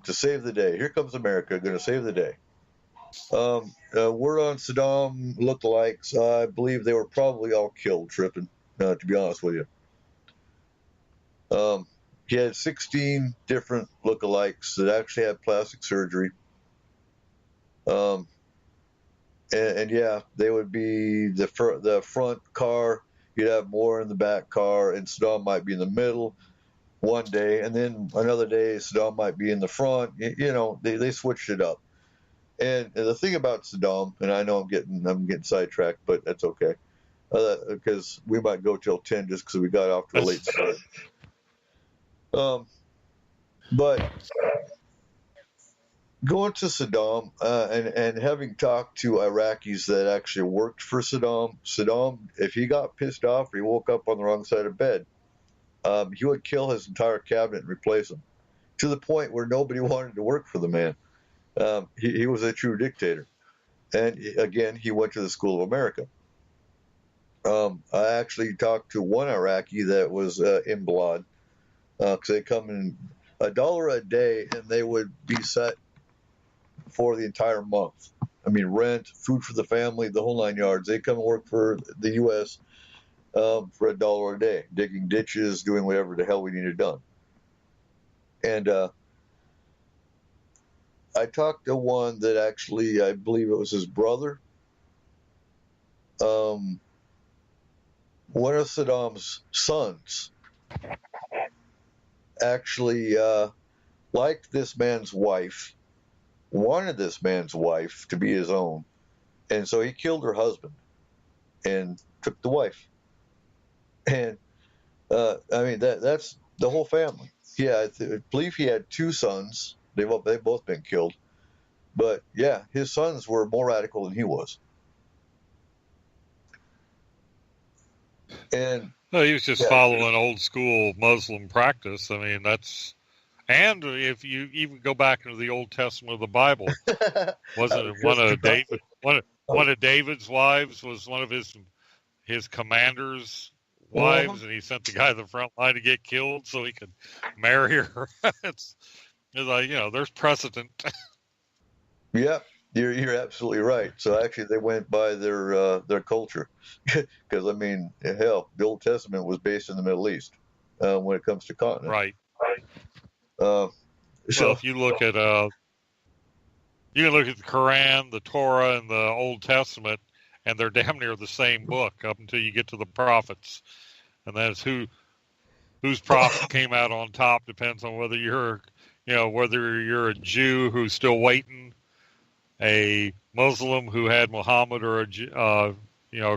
save the day. Here comes America, going to save the day. Word on Saddam lookalikes, I believe they were probably all killed, tripping, to be honest with you. He had 16 different lookalikes that actually had plastic surgery. And yeah, they would be the front car. You'd have more in the back car, and Saddam might be in the middle one day, and then another day Saddam might be in the front. They switched it up. And the thing about Saddam, and I know I'm getting sidetracked, but that's okay, because we might go till 10 just because we got off to a late start. But going to Saddam and having talked to Iraqis that actually worked for Saddam, if he got pissed off or he woke up on the wrong side of bed, he would kill his entire cabinet and replace him, to the point where nobody wanted to work for the man. He was a true dictator. And again, he went to the School of America. I actually talked to one Iraqi that was in blood, because they come in $1 a day, and they would be set for the entire month. I mean, rent, food for the family, the whole 9 yards. They come and work for the U.S. For $1 a day, digging ditches, doing whatever the hell we needed done. And I talked to one that actually, I believe it was his brother. One of Saddam's sons actually liked this man's wife, wanted this man's wife to be his own, and so he killed her husband and took the wife. And that's the whole family. Yeah, I believe he had 2 sons. They've both been killed. But yeah, his sons were more radical than he was. And no, he was just following old school Muslim practice. I mean, and if you even go back into the Old Testament of the Bible, wasn't it one of David's wives was one of his commander's wives, and he sent the guy to the front line to get killed so he could marry her. It's like, there's precedent. Yeah, you're absolutely right. So actually, they went by their culture, because I mean, hell, the Old Testament was based in the Middle East when it comes to continent. Right. So if you look at you can look at the Quran, the Torah, and the Old Testament, and they're damn near the same book up until you get to the prophets, and that's whose prophet came out on top depends on whether you're a Jew who's still waiting, a Muslim who had Muhammad, or a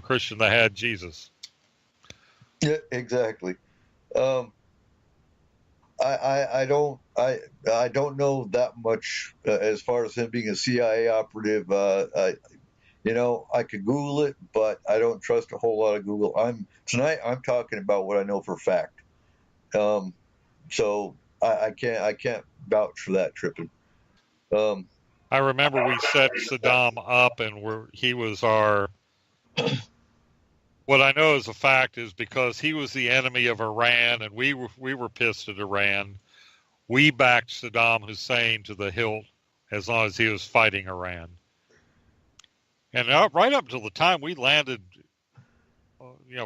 Christian that had Jesus. Yeah, exactly. I don't know that much as far as him being a CIA operative. I could Google it, but I don't trust a whole lot of Google. Tonight I'm talking about what I know for a fact. So I can't vouch for that, Trippin. I remember we set Saddam up, and he was our. What I know as a fact is because he was the enemy of Iran, and we were pissed at Iran. We backed Saddam Hussein to the hilt as long as he was fighting Iran. And right up until the time we landed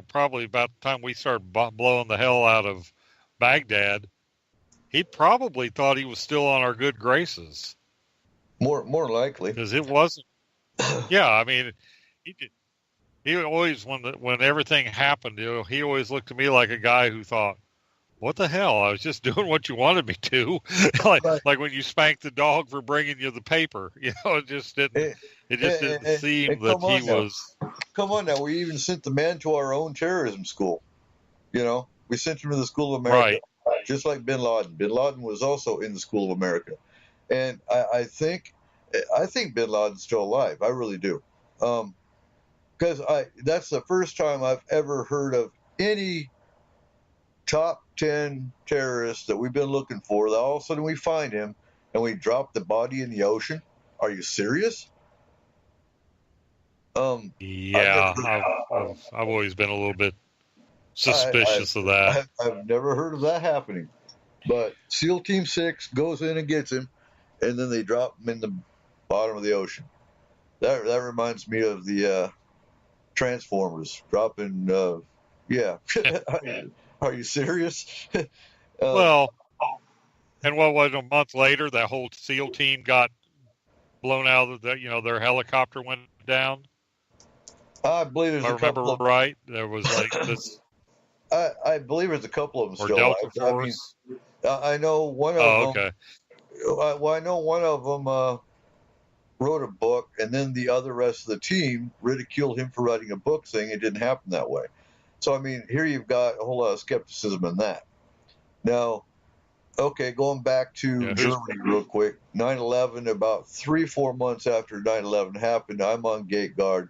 probably about the time we started blowing the hell out of Baghdad, he probably thought he was still on our good graces. More likely. Because it wasn't. Yeah, I mean, he always, when everything happened, he always looked to me like a guy who thought, what the hell? I was just doing what you wanted me to. like when you spanked the dog for bringing you the paper. It just didn't. It just didn't seem that he was. Come on now. We even sent the man to our own terrorism school. We sent him to the School of America, right. Just like Bin Laden. Bin Laden was also in the School of America, and I think Bin Laden's still alive. I really do, because that's the first time I've ever heard of any top 10 terrorists that we've been looking for, that all of a sudden we find him and we drop the body in the ocean. Are you serious? Yeah, I've always been a little bit suspicious of that. I've never heard of that happening. But SEAL Team 6 goes in and gets him, and then they drop him in the bottom of the ocean. That reminds me of the Transformers dropping. Yeah. Are you serious? Well, and what was a month later, that whole SEAL team got blown out of their helicopter went down. I believe there's a couple. If I remember right, there was like this. I believe there's a couple of them still. Delta Force. I know one of them. Okay. Well, I know one of them wrote a book, and then the rest of the team ridiculed him for writing a book, saying it didn't happen that way. So, I mean, here you've got a whole lot of skepticism in that. Now, okay, going back to Germany real quick, 9/11, about 3-4 months after 9/11 happened, I'm on gate guard.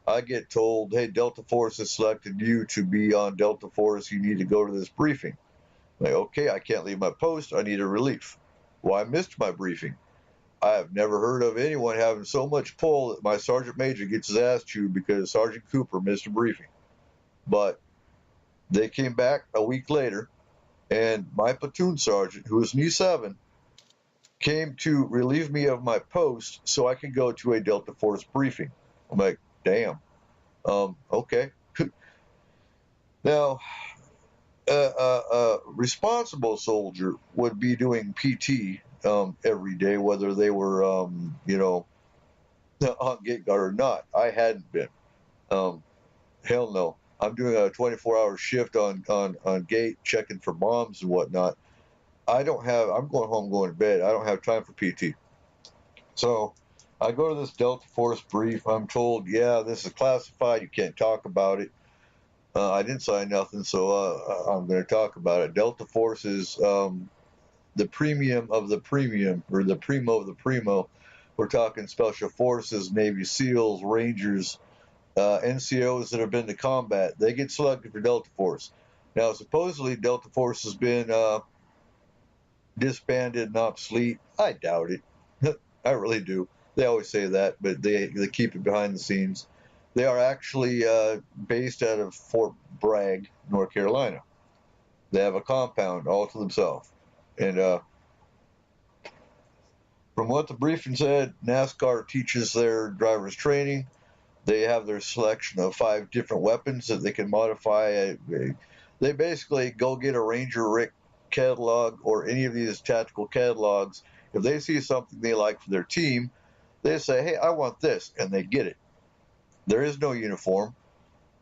I get told, hey, Delta Force has selected you to be on Delta Force. You need to go to this briefing. I'm like, okay, I can't leave my post. I need a relief. Well, I missed my briefing. I have never heard of anyone having so much pull that my sergeant major gets his ass chewed because Sergeant Cooper missed a briefing. But they came back a week later, and my platoon sergeant, who was an E7, came to relieve me of my post so I could go to a Delta Force briefing. I'm like, damn. Okay. Now, a responsible soldier would be doing PT every day, whether they were, on gate guard or not. I hadn't been. Hell no. I'm doing a 24-hour shift on gate, checking for bombs and whatnot. I'm going home, going to bed. I don't have time for PT. So I go to this Delta Force brief. I'm told, yeah, this is classified. You can't talk about it. I didn't sign nothing, so I'm going to talk about it. Delta Force is the premium of the premium, or the primo of the primo. We're talking Special Forces, Navy SEALs, Rangers, NCOs that have been to combat. They get selected for Delta Force. Now, supposedly Delta Force has been disbanded and obsolete. I doubt it. I really do. They always say that, but they keep it behind the scenes. They are actually based out of Fort Bragg, North Carolina. They have a compound all to themselves. And from what the briefing said, NASCAR teaches their drivers training. They have their selection of 5 different weapons that they can modify. They basically go get a Ranger Rick catalog or any of these tactical catalogs. If they see something they like for their team, they say, hey, I want this, and they get it. There is no uniform.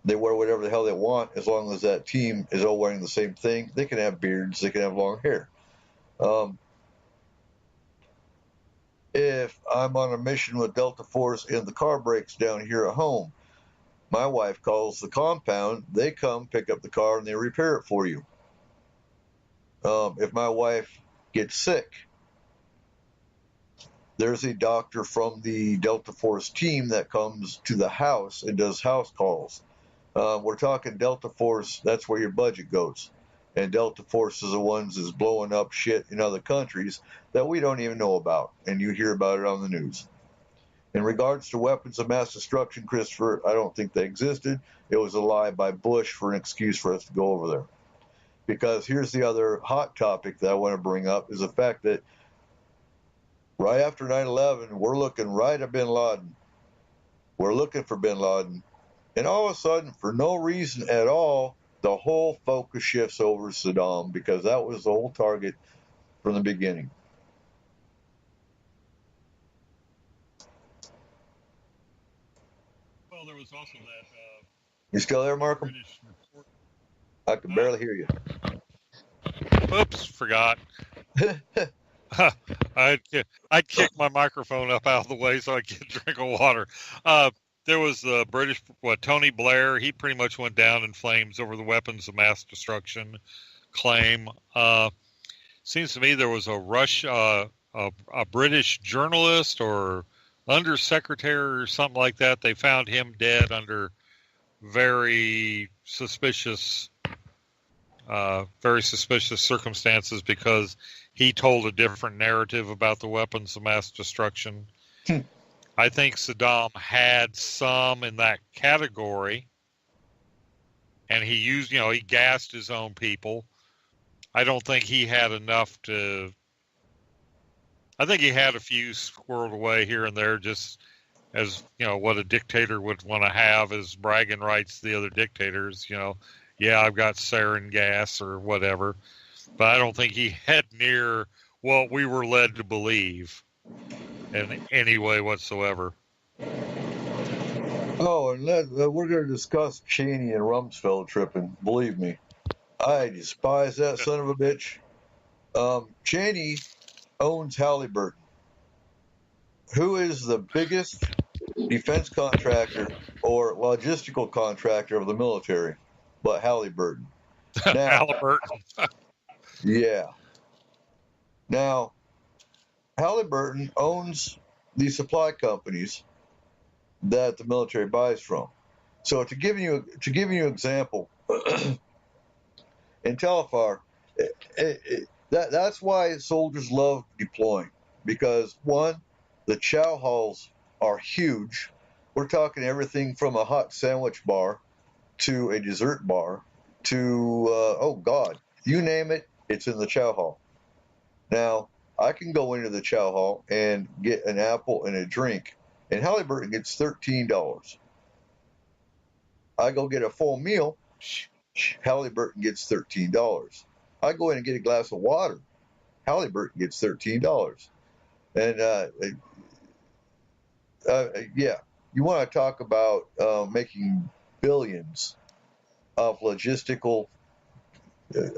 They wear whatever the hell they want as long as that team is all wearing the same thing. They can have beards. They can have long hair. If I'm on a mission with Delta Force and the car breaks down here at home, my wife calls the compound. They come pick up the car and they repair it for you. If my wife gets sick, there's a doctor from the Delta Force team that comes to the house and does house calls. We're talking Delta Force, that's where your budget goes. And Delta Force is the ones that's blowing up shit in other countries that we don't even know about, and you hear about it on the news. In regards to weapons of mass destruction, Christopher, I don't think they existed. It was a lie by Bush for an excuse for us to go over there. Because here's the other hot topic that I want to bring up, is the fact that right after 9/11, we're looking right at Bin Laden. We're looking for Bin Laden, And all of a sudden, for no reason at all, the whole focus shifts over Saddam, because that was the whole target from the beginning. Well, there was also that You still there, Markham? British report. I can barely hear you. Oops, forgot. I'd kick my microphone up out of the way so I could get a drink of water. There was the British, Tony Blair. He pretty much went down in flames over the weapons of mass destruction claim. Seems to me there was a British journalist or undersecretary or something like that. They found him dead under very suspicious circumstances because he told a different narrative about the weapons of mass destruction. I think Saddam had some in that category, and he used, he gassed his own people. I don't think he had enough to. I think he had a few squirreled away here and there, just as what a dictator would want to have as bragging rights to the other dictators. Yeah, I've got sarin gas or whatever, but I don't think he had near what we were led to believe in any way whatsoever. Oh, and we're going to discuss Cheney and Rumsfeld tripping. Believe me, I despise that son of a bitch. Cheney owns Halliburton, who is the biggest defense contractor or logistical contractor of the military, but Halliburton. Now, Halliburton. Yeah. Now, Halliburton owns the supply companies that the military buys from. So to give you an example, in Telfar, that's why soldiers love deploying, because one, the chow halls are huge. We're talking everything from a hot sandwich bar to a dessert bar to you name it, it's in the chow hall. Now, I can go into the chow hall and get an apple and a drink, and Halliburton gets $13. I go get a full meal, Halliburton gets $13. I go in and get a glass of water, Halliburton gets $13. And you want to talk about making billions of logistical, and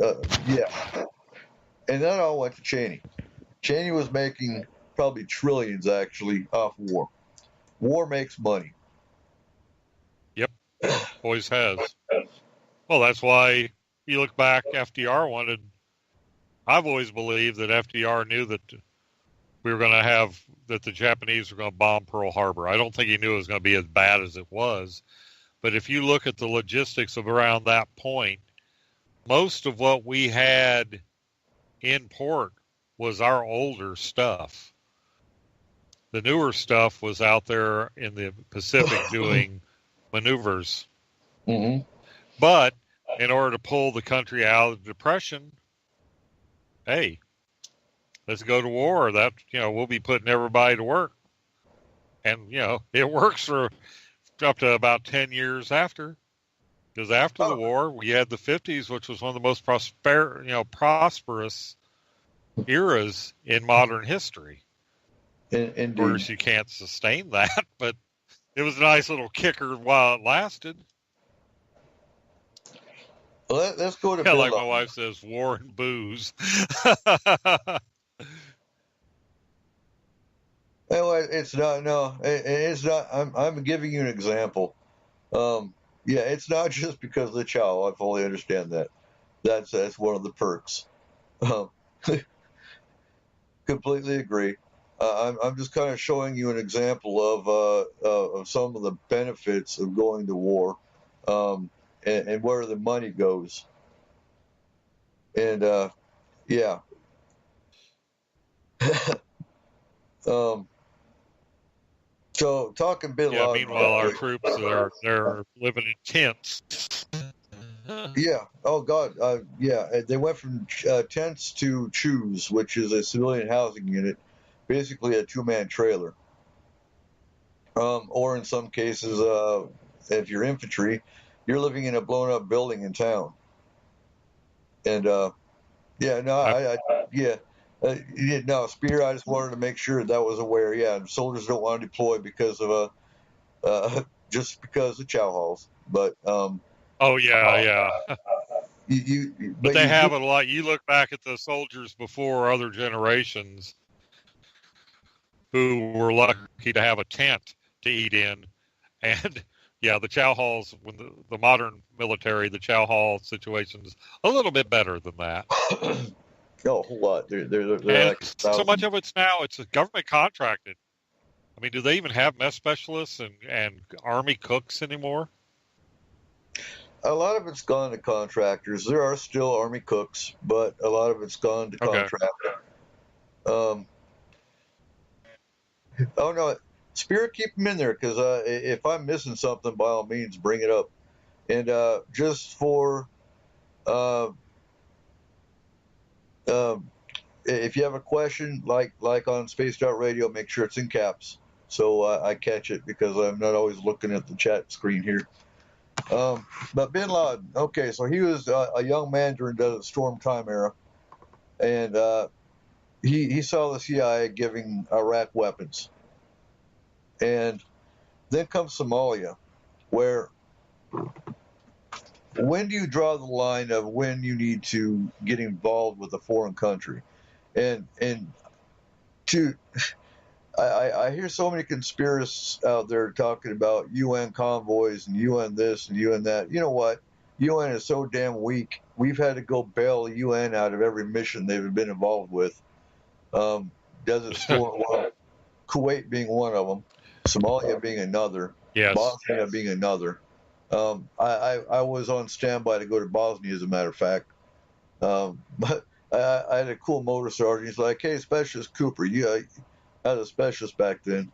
that all went to Cheney. Cheney was making probably trillions, actually, off war. War makes money. Yep, always has. Well, that's why you look back, FDR wanted. I've always believed that FDR knew that we were going to have, that the Japanese were going to bomb Pearl Harbor. I don't think he knew it was going to be as bad as it was. But if you look at the logistics of around that point, most of what we had in port was our older stuff. The newer stuff was out there in the Pacific doing maneuvers. Mm-hmm. But in order to pull the country out of the Depression, hey, let's go to war. That, we'll be putting everybody to work. And, it works for up to about 10 years after. Because after the war, we had the 50s, which was one of the most prosperous eras in modern history. Of course, you can't sustain that, but it was a nice little kicker while it lasted. Well, let's go to like my wife says, war and booze. Anyway, it's not. No, it's not. I'm giving you an example. It's not just because of the chow. I fully understand that. That's one of the perks. Completely agree. I'm just kind of showing you an example of some of the benefits of going to war, and where the money goes. And So talking Bin Laden. Meanwhile, our troops they're living in tents. Yeah. Oh God. They went from tents to CHUs, which is a civilian housing unit, basically a two-man trailer. Or in some cases, if you're infantry, you're living in a blown up building in town. And no, Spear. I just wanted to make sure that was aware. Yeah, soldiers don't want to deploy because of just because of chow halls. But Oh yeah. But they you have it a lot. You look back at the soldiers before other generations who were lucky to have a tent to eat in, and yeah, the chow halls, when the modern military, the chow hall situation's a little bit better than that. Oh, a whole lot. They're And like so much of it's now, it's government contracted. I mean, do they even have mess specialists and army cooks anymore? a lot of it's gone to contractors. There are still army cooks, but a lot of it's gone to Okay. contractors. Oh no, Spirit, keep them in there because if I'm missing something, by all means, bring it up. And just for if you have a question, like on Spaced Out Radio, make sure it's in caps so I catch it because I'm not always looking at the chat screen here. But Bin Laden, okay, so he was a young man during the Storm Time era, and he saw the CIA giving Iraq weapons. And then comes Somalia, where when do you draw the line of when you need to get involved with a foreign country? And I hear so many conspiracists out there talking about UN convoys and UN this and UN that. You know what? UN is so damn weak. We've had to go bail the UN out of every mission they've been involved with. Desert Storm, Kuwait being one of them, Somalia being another, Yes. Bosnia being another. I was on standby to go to Bosnia, as a matter of fact. But I had a cool motor sergeant. He's like, "Hey, Specialist Cooper, I was a specialist back then,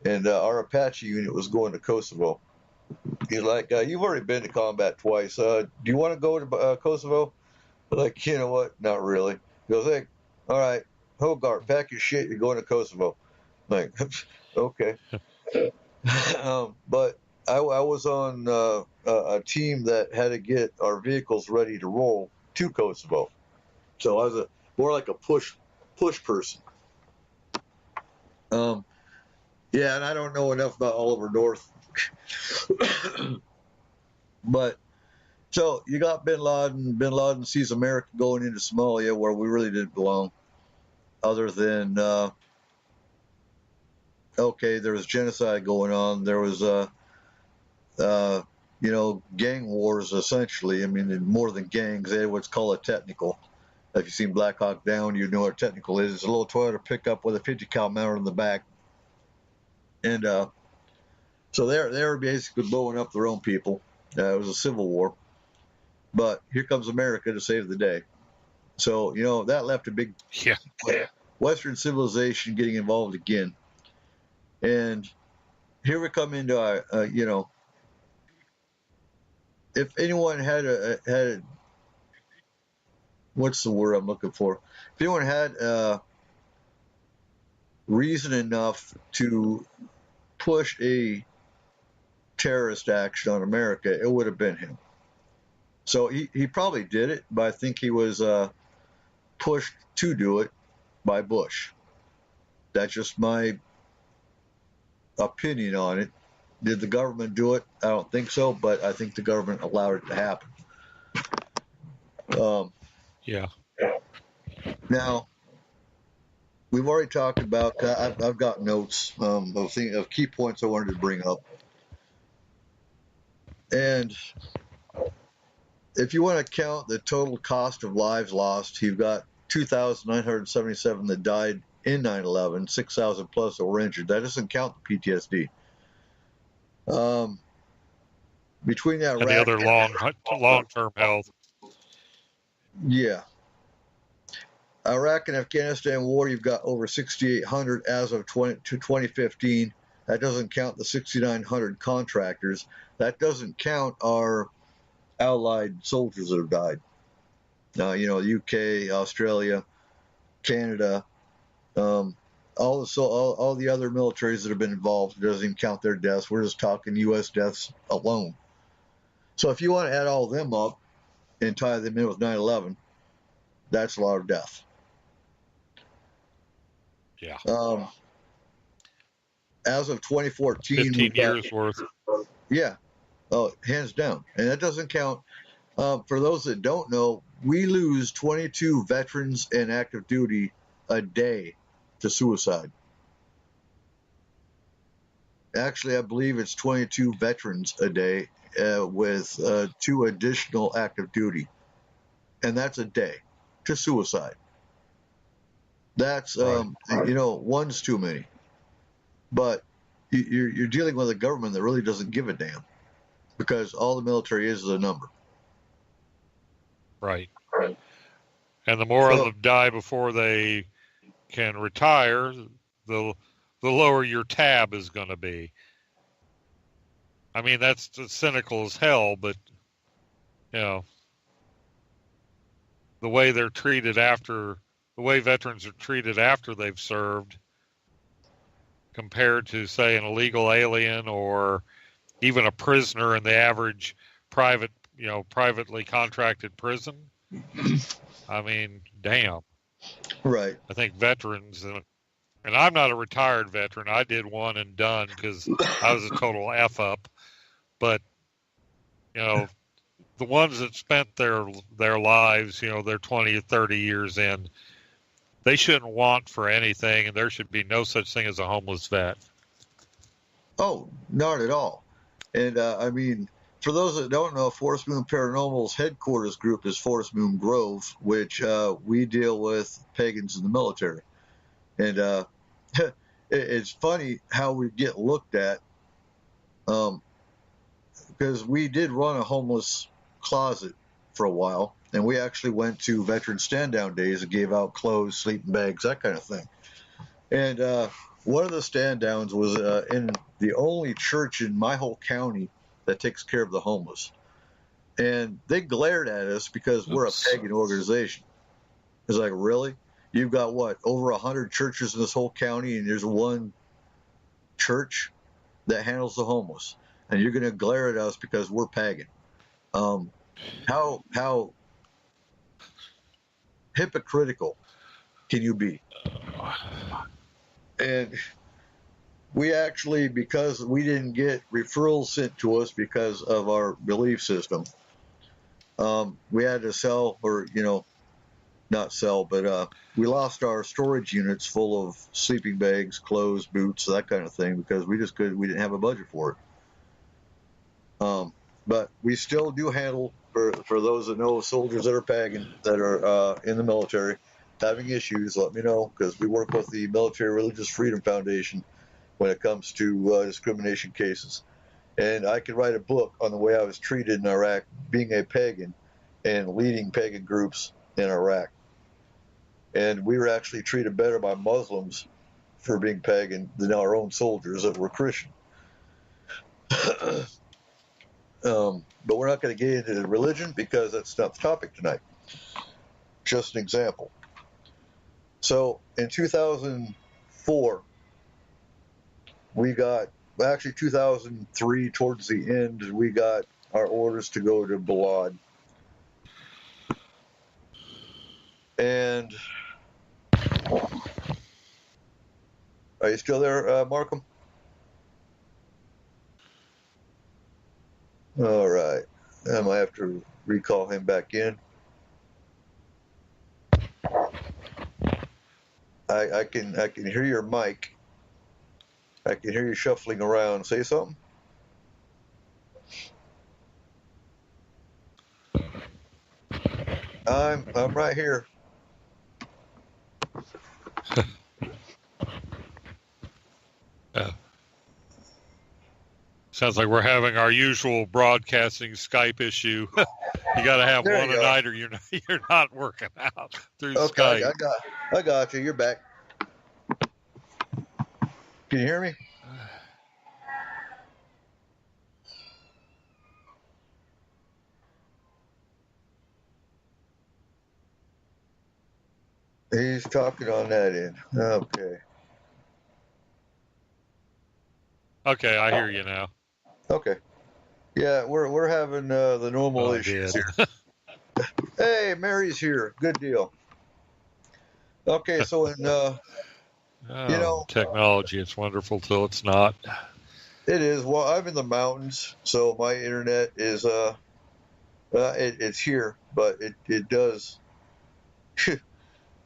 and our Apache unit was going to Kosovo." He's like, "You've already been to combat twice. Do you want to go to Kosovo?" I'm like, you know what? Not really. He goes, "Hey, all right, Hogarth, pack your shit. You're going to Kosovo." I'm like, okay. But I was on a team that had to get our vehicles ready to roll to Kosovo. So I was more like a push person. Yeah, and I don't know enough about Oliver North. But so you got Bin Laden. Bin Laden sees America going into Somalia where we really didn't belong, other than okay, there was genocide going on. There was gang wars essentially. I mean, more than gangs, they had what's called a technical. If you've seen Black Hawk Down, you know what a technical is. It's a little Toyota pickup with a 50 cal mounted in the back. And so they were basically blowing up their own people. It was a civil war. But here comes America to save the day. So, that left a big Western civilization getting involved again. And here we come into if anyone had what's the word I'm looking for? If anyone had reason enough to push a terrorist action on America, it would have been him. So he probably did it, but I think he was pushed to do it by Bush. That's just my opinion on it. Did the government do it? I don't think so, but I think the government allowed it to happen. Yeah. Now, we've already talked about, I've got notes of key points I wanted to bring up. And if you want to count the total cost of lives lost, you've got 2,977 that died in 9/11, 6,000 plus that were injured. That doesn't count the PTSD. Between that and the other long-term health. Yeah. Iraq and Afghanistan war, you've got over 6,800 as of 2015. That doesn't count the 6,900 contractors. That doesn't count our allied soldiers that have died. The UK, Australia, Canada, all the other militaries that have been involved, it doesn't even count their deaths. We're just talking U.S. deaths alone. So if you want to add all of them up and tie them in with 9/11, that's a lot of death. Yeah. As of 2014, 15 years worth. Yeah. Oh, hands down. And that doesn't count. For those that don't know, we lose 22 veterans in active duty a day to suicide. Actually, I believe it's 22 veterans a day with 2 additional active duty. And that's a day to suicide. That's, one's too many. But you're dealing with a government that really doesn't give a damn, because all the military is a number. Right. And the more of them die before they can retire, the lower your tab is going to be. I mean, that's cynical as hell, but, the way they're treated the way veterans are treated after they've served, compared to, say, an illegal alien or even a prisoner in the average privately contracted prison. I mean, damn. Right. I think veterans, and I'm not a retired veteran. I did one and done because I was a total F up. But, the ones that spent their lives, their 20 or 30 years in, they shouldn't want for anything, and there should be no such thing as a homeless vet. Oh, not at all. And, for those that don't know, Forest Moon Paranormal's headquarters group is Forest Moon Grove, which we deal with pagans in the military. And it's funny how we get looked at, because we did run a homeless closet for a while, and we actually went to veteran stand-down days and gave out clothes, sleeping bags, that kind of thing. And one of the stand-downs was in the only church in my whole county that takes care of the homeless. And they glared at us because we're a pagan organization. It's like, really? You've got, what, over 100 churches in this whole county, and there's one church that handles the homeless. And you're going to glare at us because we're pagan. How hypocritical can you be? And we actually, because we didn't get referrals sent to us because of our belief system, we had to sell, or, not sell, but we lost our storage units full of sleeping bags, clothes, boots, that kind of thing, because we didn't have a budget for it. But we still do handle, for those that know soldiers that are pagan, that are in the military, having issues, let me know, because we work with the Military Religious Freedom Foundation when it comes to discrimination cases. And I could write a book on the way I was treated in Iraq, being a pagan and leading pagan groups in Iraq. And we were actually treated better by Muslims for being pagan than our own soldiers that were Christian. But we're not going to get into religion because that's not the topic tonight. Just an example. So in 2004, we got, actually 2003, towards the end, we got our orders to go to Balad. And are you still there, Markham? All right. I might have to recall him back in. I can hear your mic. I can hear you shuffling around. Say something. I'm right here. Sounds like we're having our usual broadcasting Skype issue. You got to have There one you a go. night, or you're not working out through Okay, Skype. I got you. You're back. Can you hear me? He's talking on that end. Okay. Okay, I hear you now. Okay. Yeah, we're having the normal Oh, I issues did. here. Hey, Mary's here. Good deal. Okay, so in you Oh, know, technology, it's wonderful till it's not. it is. Well, I'm in the mountains, so my internet is it's here, but it does.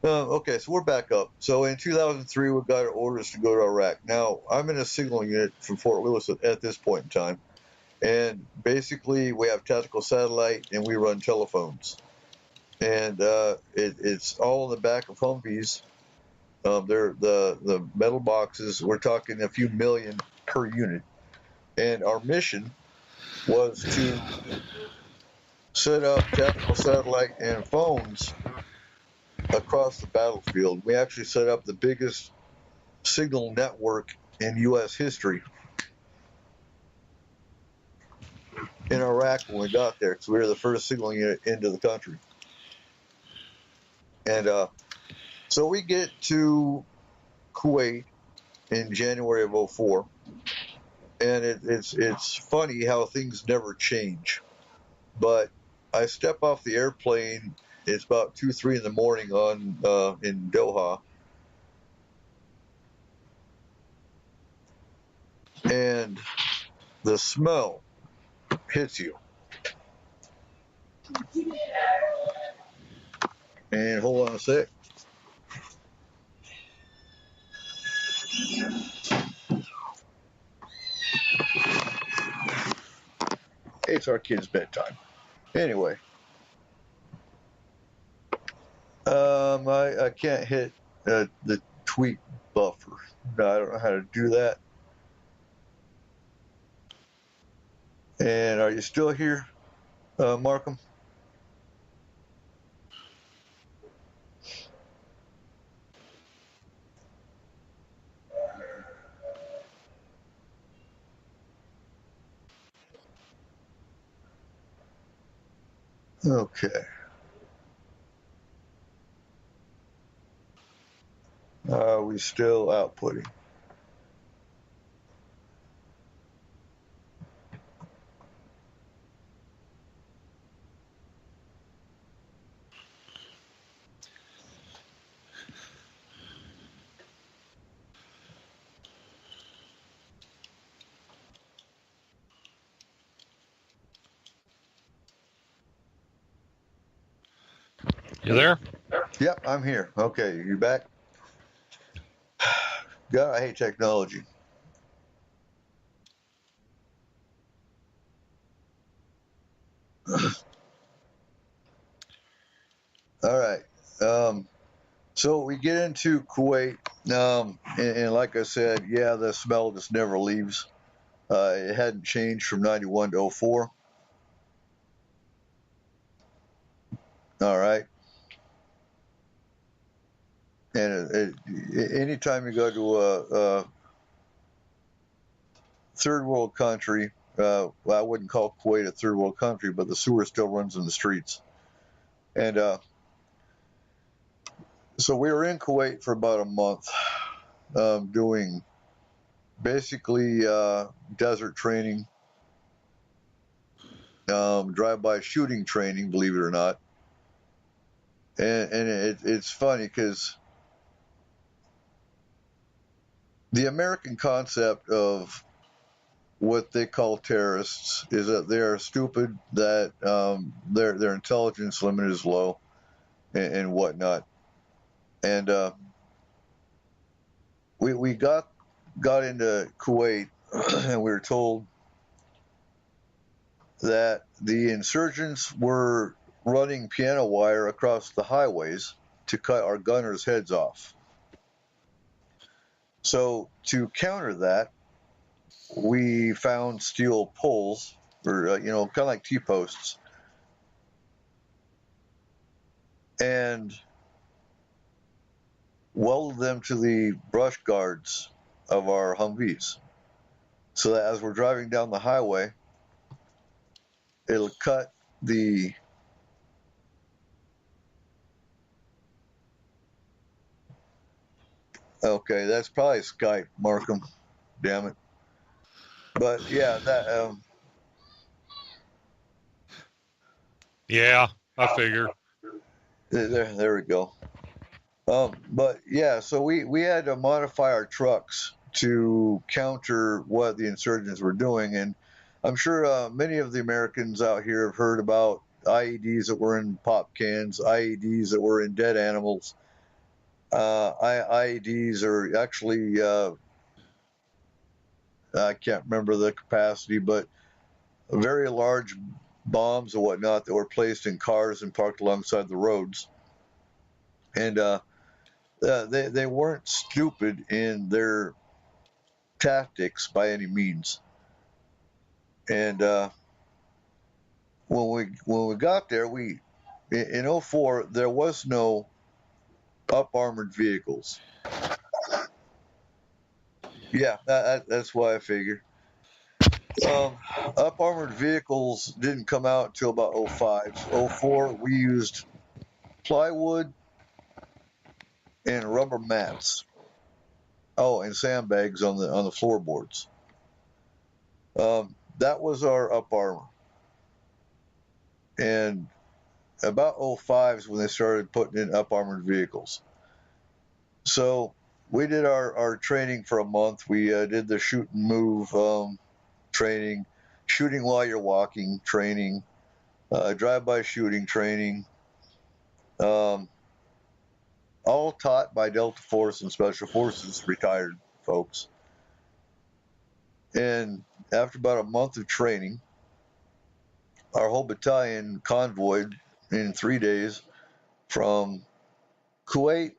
Okay, so we're back up. So in 2003, we got orders to go to Iraq. Now I'm in a signal unit from Fort Lewis at this point in time, and basically we have tactical satellite and we run telephones, and it's all in the back of Humvees. They're the metal boxes. We're talking a few million per unit, and our mission was to set up tactical satellite and phones across the battlefield. We actually set up the biggest signal network in U.S. history in Iraq when we got there, because we were the first signal unit into the country. And so we get to Kuwait in January of 2004, and it's funny how things never change. But I step off the airplane. It's about 2-3 in the morning in Doha, and the smell hits you. And hold on a sec. It's our kids' bedtime. Anyway, I can't hit the tweet buffer. No, I don't know how to do that. And are you still here, Markham? Okay. We still outputting. You there? Yep, I'm here. Okay, you back? God, I hate technology. All right. So we get into Kuwait, and like I said, yeah, the smell just never leaves. It hadn't changed from 91 to 04. All right. And anytime you go to a third world country, well, I wouldn't call Kuwait a third world country, but the sewer still runs in the streets. And so we were in Kuwait for about a month, doing basically desert training, drive-by shooting training, believe it or not. And it's funny because the American concept of what they call terrorists is that they are stupid, that their intelligence limit is low, and whatnot. And we got into Kuwait, and we were told that the insurgents were running piano wire across the highways to cut our gunners' heads off. So to counter that, we found steel poles, or kind of like T-posts, and welded them to the brush guards of our Humvees, so that as we're driving down the highway, it'll cut the Okay, that's probably Skype, Markham. Damn it. But yeah, that Yeah, I figure. there we go. But yeah, so we had to modify our trucks to counter what the insurgents were doing, and I'm sure many of the Americans out here have heard about IEDs that were in pop cans, IEDs that were in dead animals. IEDs are actually I can't remember the capacity, but very large bombs and whatnot that were placed in cars and parked alongside the roads, and they weren't stupid in their tactics by any means. And when we got there, we in 04 there was no up armored vehicles. Yeah, that's why I figured. Up armored vehicles didn't come out until about 05. 04 we used plywood and rubber mats. Oh, and sandbags on the floorboards. That was our up armor. And about 05 is when they started putting in up armored vehicles. So we did our training for a month. We did the shoot and move training, shooting while you're walking training, drive-by shooting training, all taught by Delta Force and Special Forces retired folks. And after about a month of training, our whole battalion convoyed in 3 days from Kuwait,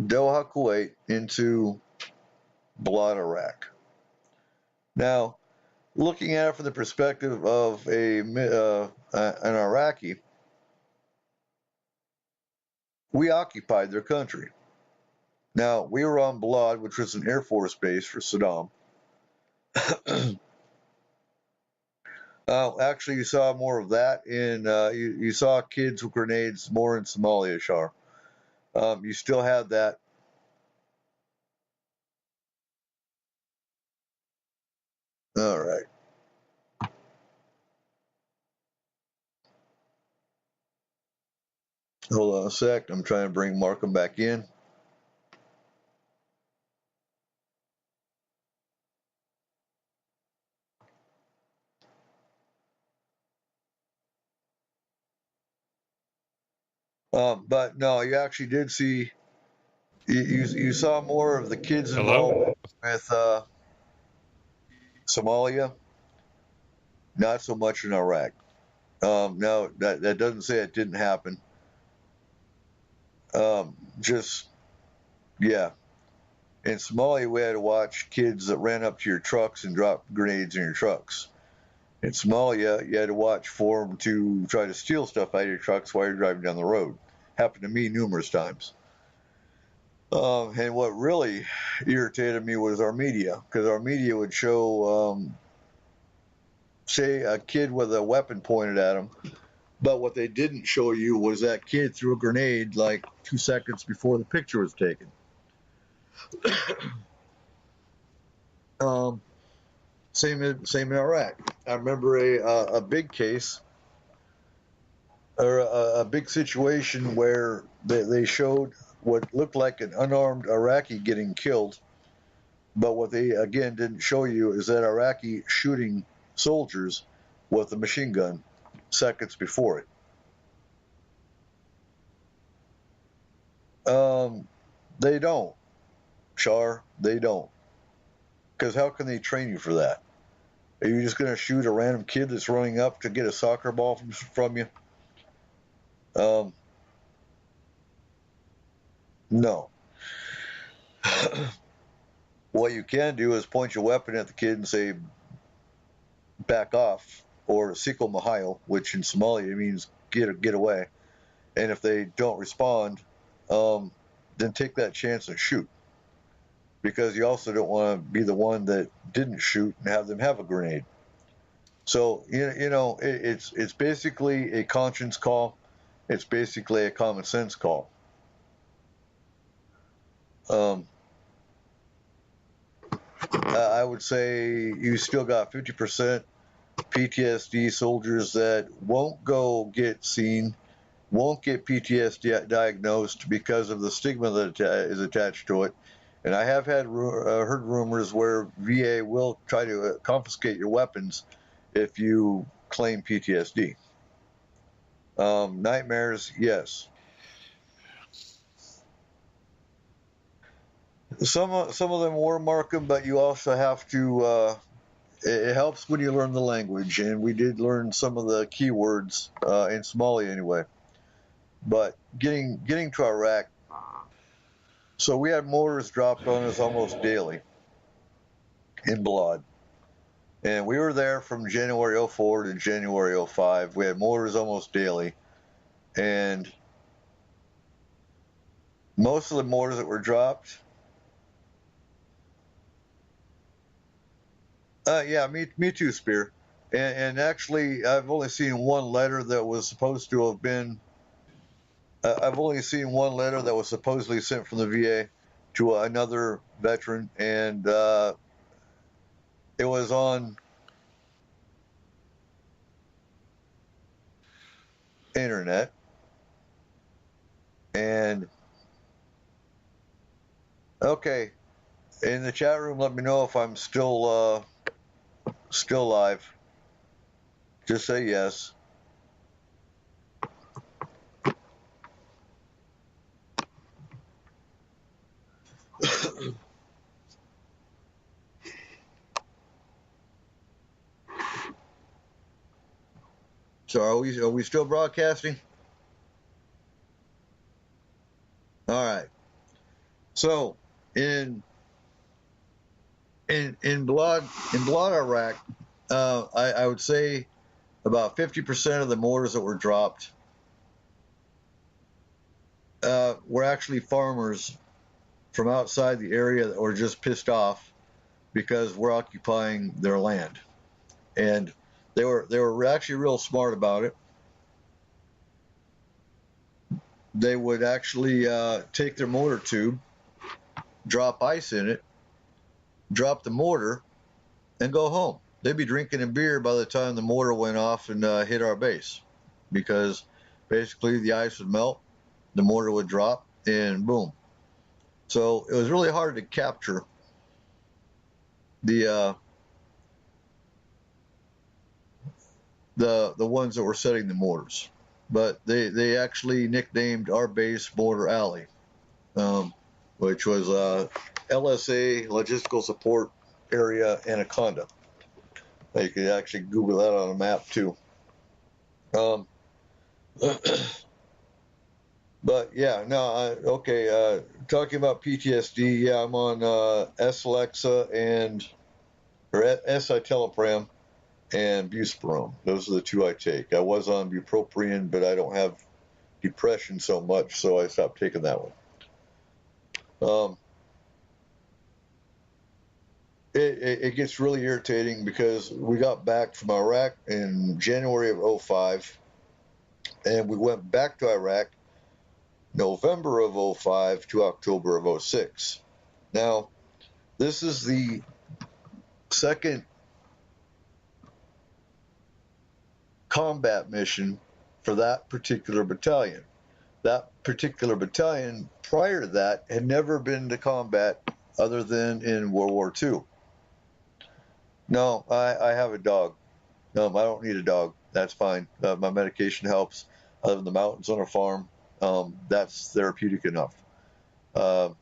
Doha, Kuwait, into Balad, Iraq. Now, looking at it from the perspective of an Iraqi, we occupied their country. Now, we were on Balad, which was an Air Force base for Saddam. Actually, you saw more of that in, you saw kids with grenades more in Somalia, Shar. You still had that. All right. Hold on a sec. I'm trying to bring Markham back in. But no, you actually did see, you saw more of the kids involved with Somalia, not so much in Iraq. No, that doesn't say it didn't happen. Just, yeah. In Somalia, we had to watch kids that ran up to your trucks and dropped grenades in your trucks. In Somalia, you had to watch for them to try to steal stuff out of your trucks while you're driving down the road. Happened to me numerous times. And what really irritated me was our media, because our media would show, say, a kid with a weapon pointed at him, but what they didn't show you was that kid threw a grenade like 2 seconds before the picture was taken. Same in Iraq. I remember a big case or a big situation where they showed what looked like an unarmed Iraqi getting killed, but what they again didn't show you is that Iraqi shooting soldiers with a machine gun seconds before it. They don't, Char. They don't. Because how can they train you for that? Are you just going to shoot a random kid that's running up to get a soccer ball from you? No. What you can do is point your weapon at the kid and say, back off, or Sikal Mahayal, which in Somalia means get away. And if they don't respond, then take that chance and shoot. Because you also don't want to be the one that didn't shoot and have them have a grenade. So, you know, it's basically a conscience call. It's basically a common sense call. I would say you still got 50% PTSD soldiers that won't go get seen, won't get PTSD diagnosed because of the stigma that is attached to it. And I have had heard rumors where VA will try to confiscate your weapons if you claim PTSD. Nightmares, yes. Some of them were Markham, but you also have to. It helps when you learn the language, and we did learn some of the keywords in Somali anyway. But getting to Iraq, so we had mortars dropped on us almost daily in Balad. And we were there from January 04 to January 05. We had mortars almost daily. And most of the mortars that were dropped, yeah, me too, Spear. And actually, I've only seen one letter that was supposed to have been. I've only seen one letter that was supposedly sent from the VA to another veteran, and it was on internet. And okay, in the chat room, let me know if I'm still live. Just say yes. So are we still broadcasting? All right. So in Balad, Iraq, I would say about 50% of the mortars that were dropped were actually farmers from outside the area that were just pissed off because we're occupying their land, and they were actually real smart about it. They would actually take their mortar tube, drop ice in it, drop the mortar, and go home. They'd be drinking a beer by the time the mortar went off and hit our base, because basically the ice would melt, the mortar would drop, and boom. So it was really hard to capture the ones that were setting the mortars. But they actually nicknamed our base Mortar Alley, which was LSA, Logistical Support Area Anaconda. You could actually Google that on a map too. But yeah, no, okay. Talking about PTSD, yeah, I'm on S-Lexa or S-Citalopram and Buspirone. Those are the two I take. I was on bupropion, but I don't have depression so much, so I stopped taking that one. It gets really irritating because we got back from Iraq in January of 05, and we went back to Iraq November of 05 to October of 06. Now, this is the second combat mission for that particular battalion. That particular battalion, prior to that, had never been to combat other than in World War II. No, I have a dog. I don't need a dog. That's fine. My medication helps. I live in the mountains on a farm. That's therapeutic enough. And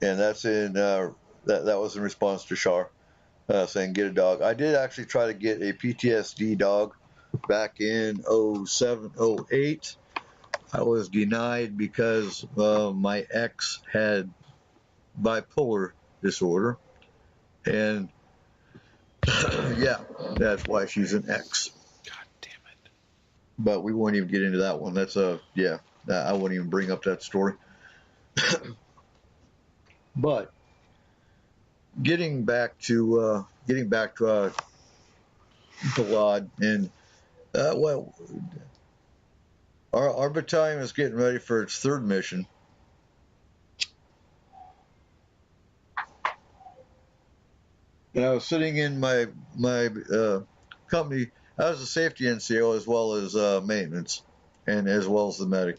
that's in that was in response to Shar saying get a dog. I did actually try to get a PTSD dog back in 07, 08. I was denied because my ex had bipolar disorder, and yeah, that's why she's an ex. God damn it. But we won't even get into that one. That's yeah, I won't even bring up that story. But getting back to Balad, and well, our battalion is getting ready for its third mission, And I was sitting in my company. I was a safety NCO as well as maintenance, and as well as the medic.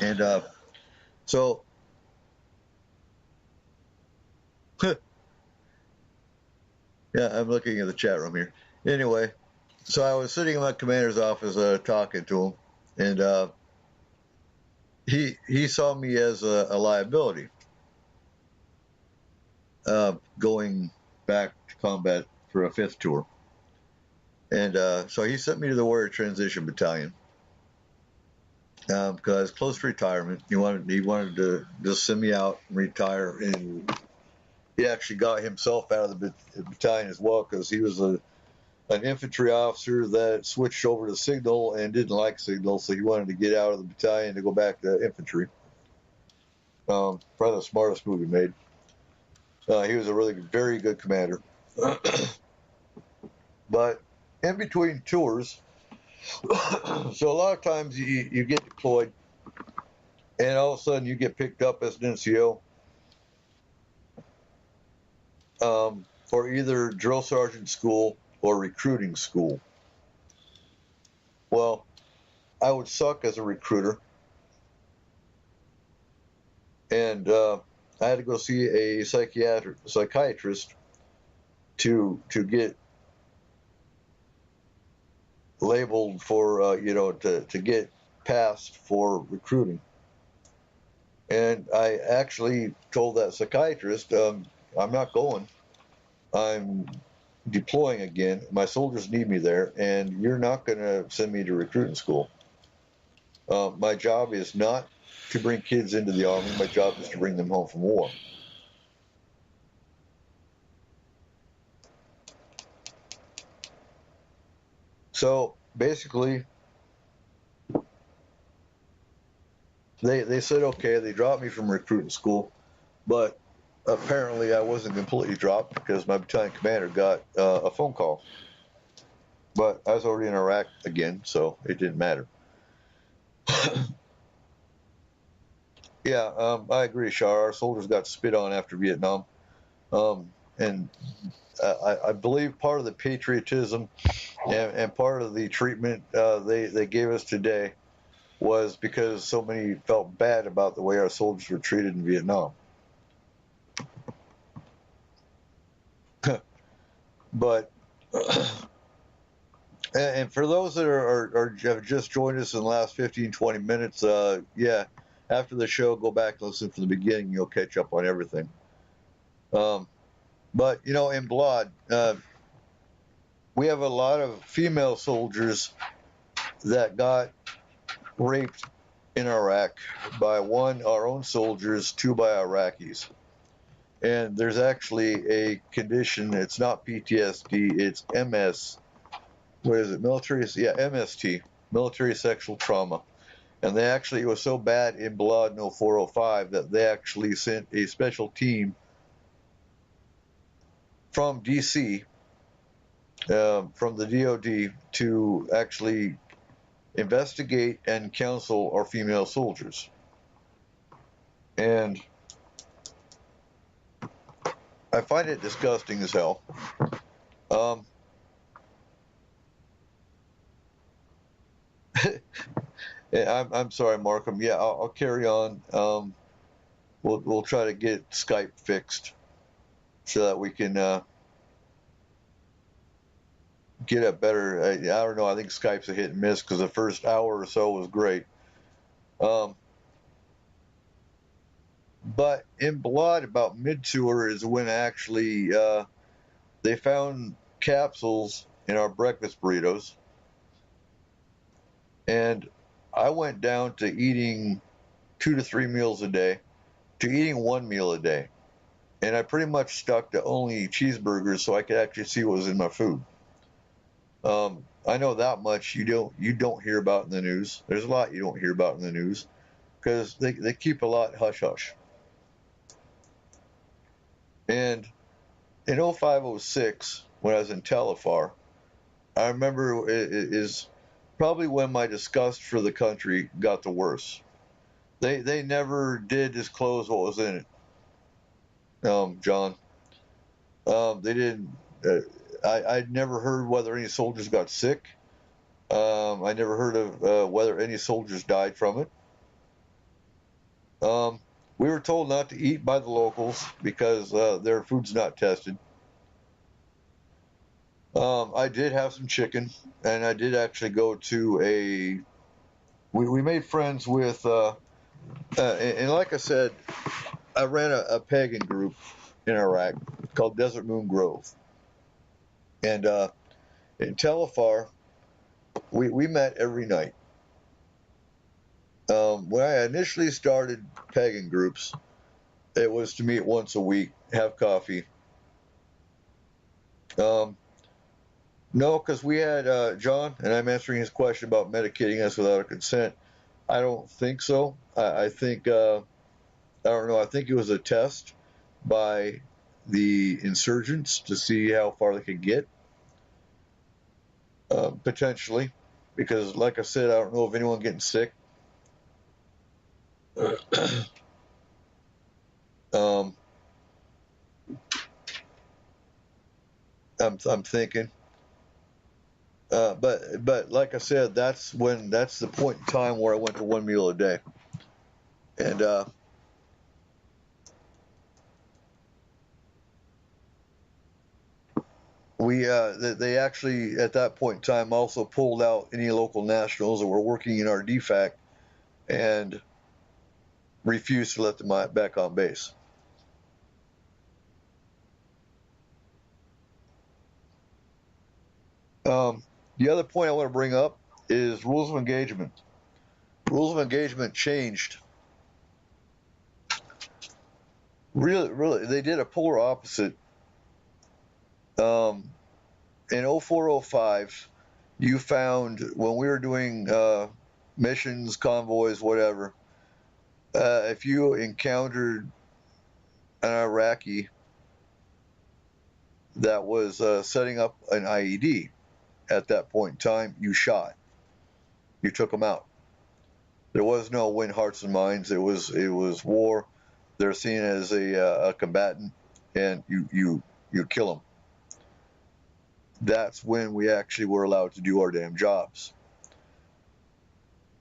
And so, yeah, I'm looking at the chat room here. Anyway, so I was sitting in my commander's office talking to him, and he saw me as a liability going back to combat for a 5th tour. And so he sent me to the Warrior Transition Battalion because I was close to retirement. He wanted to just send me out and retire, and he actually got himself out of the battalion as well because he was an infantry officer that switched over to signal and didn't like signal, so he wanted to get out of the battalion to go back to infantry. Probably the smartest move he made. He was a really very good commander. But in between tours, so a lot of times you get deployed, and all of a sudden you get picked up as an NCO for either drill sergeant school or recruiting school. Well, I would suck as a recruiter, and I had to go see a psychiatrist to get labeled for to get passed for recruiting. And I actually told that psychiatrist, I'm not going. I'm deploying again. My soldiers need me there, and you're not going to send me to recruiting school. My job is not to bring kids into the Army. My job is to bring them home from war. So basically, they said okay. They dropped me from recruiting school, but apparently I wasn't completely dropped because my battalion commander got a phone call. But I was already in Iraq again, so it didn't matter. Yeah, I agree, Shar. Our soldiers got spit on after Vietnam. And I believe part of the patriotism and part of the treatment they gave us today was because so many felt bad about the way our soldiers were treated in Vietnam. But and for those that have just joined us in the last 15, 20 minutes, yeah, after the show, go back and listen from the beginning. You'll catch up on everything. But, in Blood, we have a lot of female soldiers that got raped in Iraq by one, our own soldiers, two by Iraqis. And there's actually a condition, it's not PTSD, it's MS. What is it? MST, military sexual trauma. And it was so bad in Blood in 0405 that they actually sent a special team from DC, from the DOD, to actually investigate and counsel our female soldiers. And I find it disgusting as hell. I'm sorry, Markham. Yeah, I'll carry on. We'll try to get Skype fixed so that we can get a better. I don't know. I think Skype's a hit and miss because the first hour or so was great. But in Blood, about mid-tour is when actually they found capsules in our breakfast burritos. And I went down to eating 2 to 3 meals a day to eating 1 meal a day. And I pretty much stuck to only cheeseburgers so I could actually see what was in my food. I know that much you don't hear about in the news. There's a lot you don't hear about in the news because they keep a lot hush-hush. And in 05-06, when I was in Telefar, I remember it is probably when my disgust for the country got the worst. They never did disclose what was in it, John. They didn't. I'd never heard whether any soldiers got sick. I never heard of whether any soldiers died from it. We were told not to eat by the locals because their food's not tested. I did have some chicken, and I did actually go to a. We made friends with, and like I said, I ran a pagan group in Iraq called Desert Moon Grove, and in Telfar, we met every night. When I initially started pagan groups, it was to meet once a week, have coffee. No, because we had John, and I'm answering his question about medicating us without a consent. I don't think so. I think, I don't know, I think it was a test by the insurgents to see how far they could get, potentially, because like I said, I don't know of anyone getting sick. I'm thinking. But like I said, that's the point in time where I went to one meal a day, and they actually at that point in time also pulled out any local nationals that were working in our DFAC and refused to let them back on base. The other point I want to bring up is rules of engagement. Rules of engagement changed. Really, they did a polar opposite. In 0405, you found when we were doing missions, convoys, whatever, if you encountered an Iraqi that was setting up an IED, at that point in time, you shot. You took them out. There was no win hearts and minds. It was war. They're seen as a combatant, and you kill them. That's when we actually were allowed to do our damn jobs.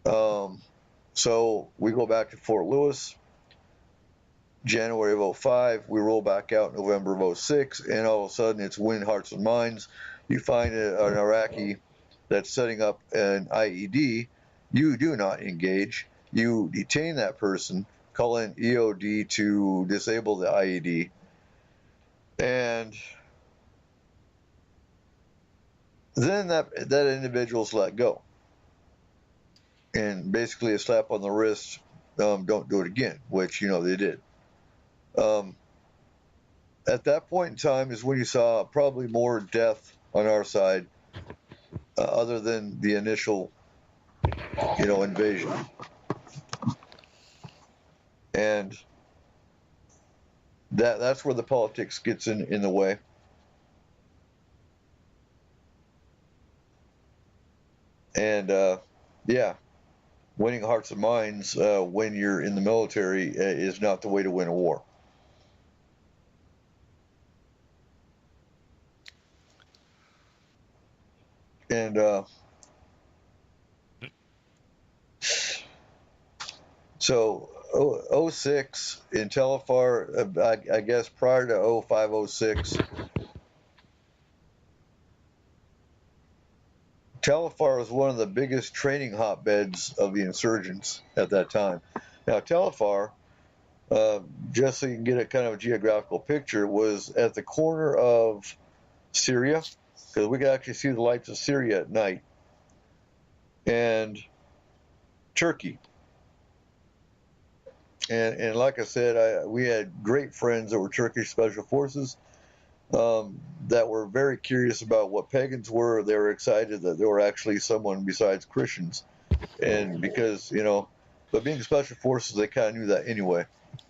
So we go back to Fort Lewis, January of 05. We roll back out November of 06, and all of a sudden it's win hearts and minds. You find an Iraqi that's setting up an IED, you do not engage. You detain that person, call in EOD to disable the IED, and then that individual's let go. And basically a slap on the wrist, don't do it again, which, they did. At that point in time is when you saw probably more death on our side, other than the initial, invasion. And that's where the politics gets in the way. And, winning hearts and minds when you're in the military is not the way to win a war. And so 06 in Telfar, I guess prior to 05, 06, Telfar was one of the biggest training hotbeds of the insurgents at that time. Now Telfar, just so you can get a kind of a geographical picture, was at the corner of Syria, because we could actually see the lights of Syria at night, and Turkey. And like I said, we had great friends that were Turkish special forces that were very curious about what pagans were. They were excited that there were actually someone besides Christians, and because but being special forces, they kind of knew that anyway.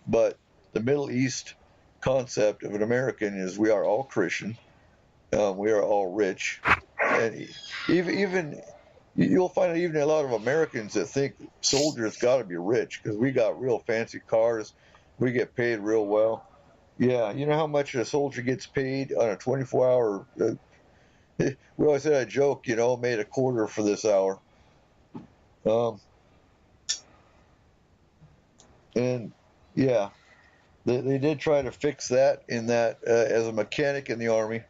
But the Middle East concept of an American is we are all Christian. We are all rich, and even you'll find even a lot of Americans that think soldiers got to be rich because we got real fancy cars, we get paid real well. Yeah, you know how much a soldier gets paid on a 24-hour? We always had a joke, made a quarter for this hour. And yeah, they did try to fix that in that as a mechanic in the Army.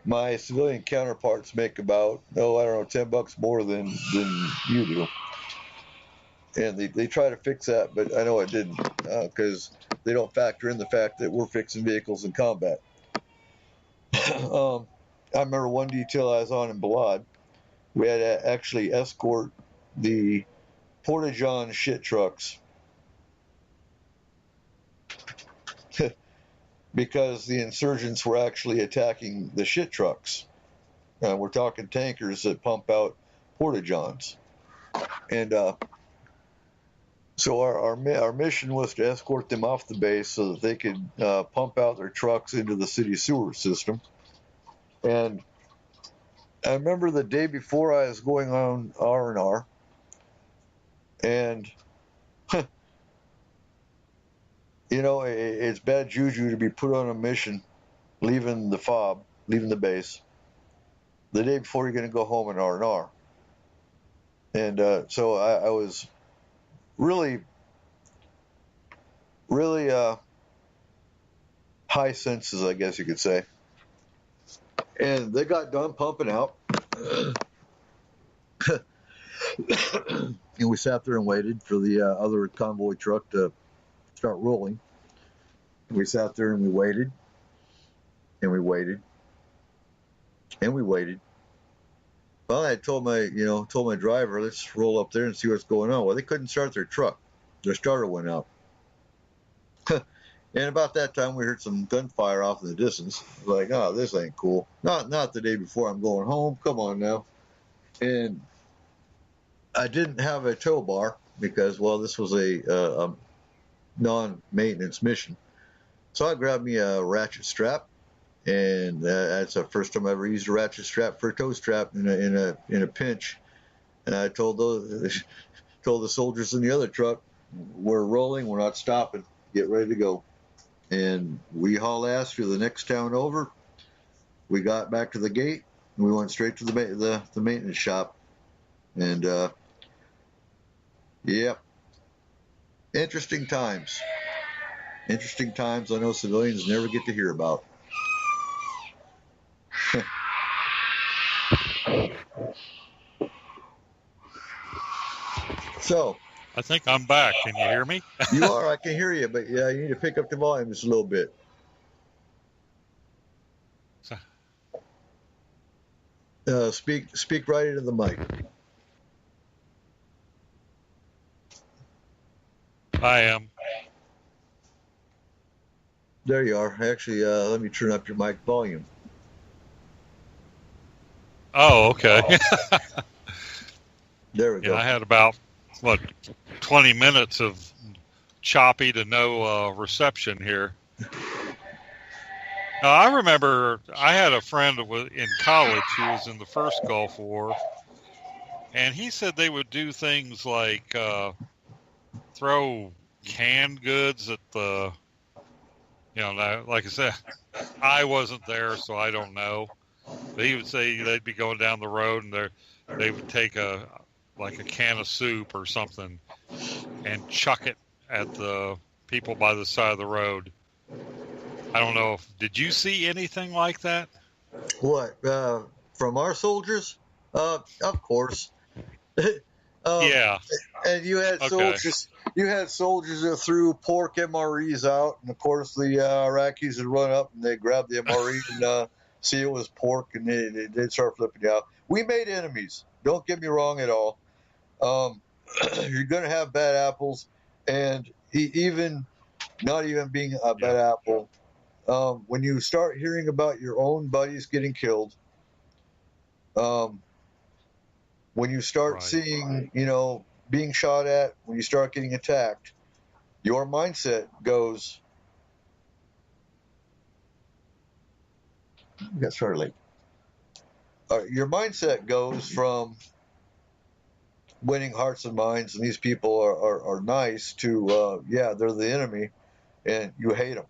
My civilian counterparts make about, I don't know, $10 more than you do. And they try to fix that, but I know it didn't, because they don't factor in the fact that we're fixing vehicles in combat. I remember one detail I was on in Balad. We had to actually escort the Porta-John shit trucks because the insurgents were actually attacking the shit trucks. We're talking tankers that pump out Porta-Johns. And so our mission was to escort them off the base so that they could pump out their trucks into the city sewer system. And I remember the day before I was going on R&R, and it's bad juju to be put on a mission, leaving the FOB, leaving the base, the day before you're going to go home in R&R. And so I was really high senses, I guess you could say. And they got done pumping out. And we sat there and waited for the other convoy truck to start rolling. And we sat there and we waited. And we waited. And we waited. Well, I told my driver, let's roll up there and see what's going on. Well, they couldn't start their truck. Their starter went out. And about that time, we heard some gunfire off in the distance. Like, oh, this ain't cool. Not the day before I'm going home. Come on now. And I didn't have a tow bar because, well, this was a non-maintenance mission. So I grabbed me a ratchet strap, and that's the first time I ever used a ratchet strap for a tow strap in a pinch. And I told the soldiers in the other truck, we're rolling, we're not stopping, get ready to go. And we haul ass through the next town over. We got back to the gate, and we went straight to the maintenance shop. And yep, interesting times. Interesting times I know civilians never get to hear about. So, I think I'm back. Can you hear me? You are. I can hear you, but yeah, you need to pick up the volume just a little bit. Speak right into the mic. I am. There you are. Actually, let me turn up your mic volume. Oh, okay. There we go. I had about 20 minutes of choppy to no reception here. Now, I remember I had a friend in college who was in the first Gulf War, and he said they would do things like throw canned goods at the, like I said, I wasn't there, so I don't know. But he would say they'd be going down the road, and they would take a can of soup or something and chuck it at the people by the side of the road. I don't know. Did you see anything like that? What? From our soldiers? Of course. Yeah. And you had soldiers. You had soldiers that threw pork MREs out, and of course the Iraqis would run up and they grab the MRE and see it was pork, and they'd start flipping you out. We made enemies. Don't get me wrong at all. You're going to have bad apples, and even not even being a bad apple, when you start hearing about your own buddies getting killed, when you start seeing, being shot at, when you start getting attacked, your mindset goes, got started late. Your mindset goes from winning hearts and minds, and these people are nice, to, they're the enemy. and you hate them.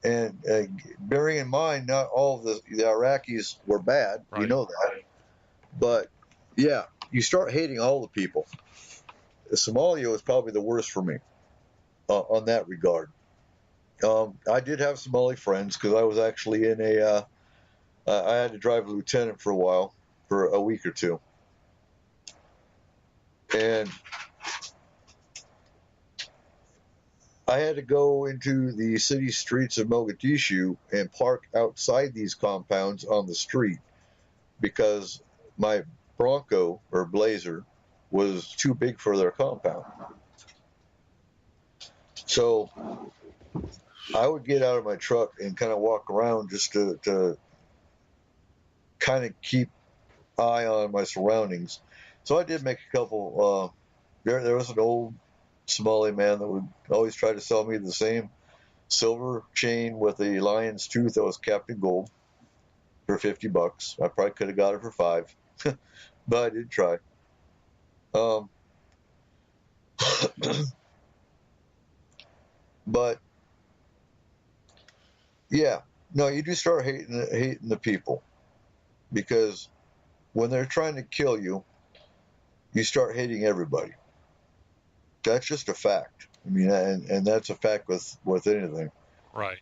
And bearing in mind, not all of the Iraqis were bad. Right. You know that. But, yeah, you start hating all the people. Somalia was probably the worst for me on that regard. I did have Somali friends because I was actually in I had to drive a lieutenant for a while, for a week or two. And I had to go into the city streets of Mogadishu and park outside these compounds on the street because my Bronco or Blazer was too big for their compound. So I would get out of my truck and kind of walk around just to kind of keep eye on my surroundings. So I did make a couple. There was an old Somali man that would always try to sell me the same silver chain with a lion's tooth that was capped in gold for $50. I probably could have got it for $5, but I did try. But yeah, no, you do start hating the people because when they're trying to kill you, you start hating everybody. That's just a fact. I mean, and that's a fact with anything. Right.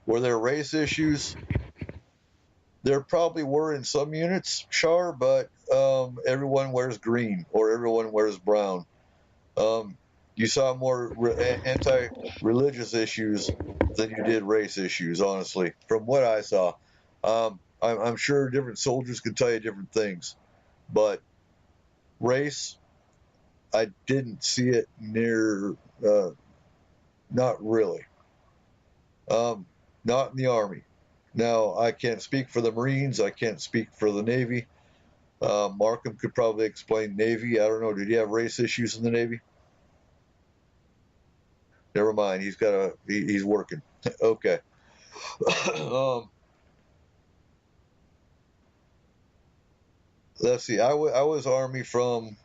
Were there race issues? There probably were in some units, Char, but everyone wears green or everyone wears brown. You saw more anti-religious issues than you did race issues, honestly, from what I saw. I'm sure different soldiers could tell you different things, but race, I didn't see it near, not really. Not in the Army. Now, I can't speak for the Marines. I can't speak for the Navy. Markham could probably explain Navy. I don't know. Did you have race issues in the Navy? Never mind. He's working. Okay. Let's see. I was Army from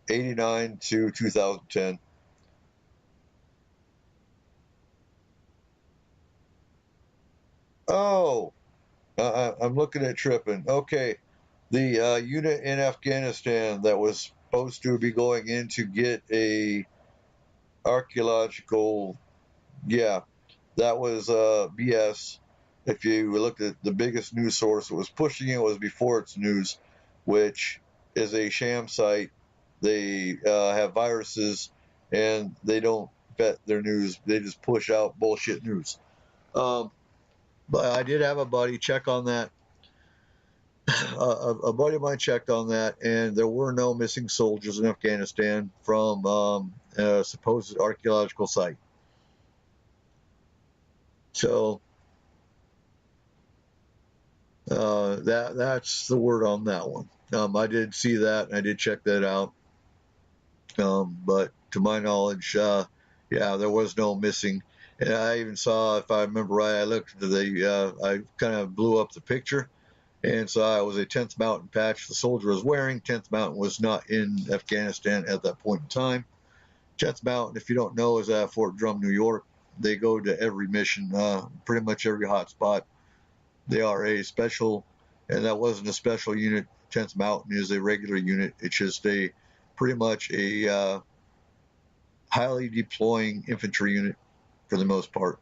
89 to 2010. Oh, I'm looking at tripping. Okay. The unit in Afghanistan that was supposed to be going in to get a archaeological, yeah, that was BS. If you looked at the biggest news source that was pushing it was Before It's News, which is a sham site. They have viruses and they don't vet their news. They just push out bullshit news. But I did have a buddy check on that. A buddy of mine checked on that, and there were no missing soldiers in Afghanistan from a supposed archaeological site. So that's the word on that one. I did see that, and I did check that out. But to my knowledge, yeah, there was no missing. And I even saw, if I remember right, I looked at I kind of blew up the picture and saw it was a 10th Mountain patch the soldier was wearing. 10th Mountain was not in Afghanistan at that point in time. 10th Mountain, if you don't know, is at Fort Drum, New York. They go to every mission, pretty much every hot spot. They are a special, and that wasn't a special unit. 10th Mountain is a regular unit. It's just pretty much a highly deploying infantry unit for the most part.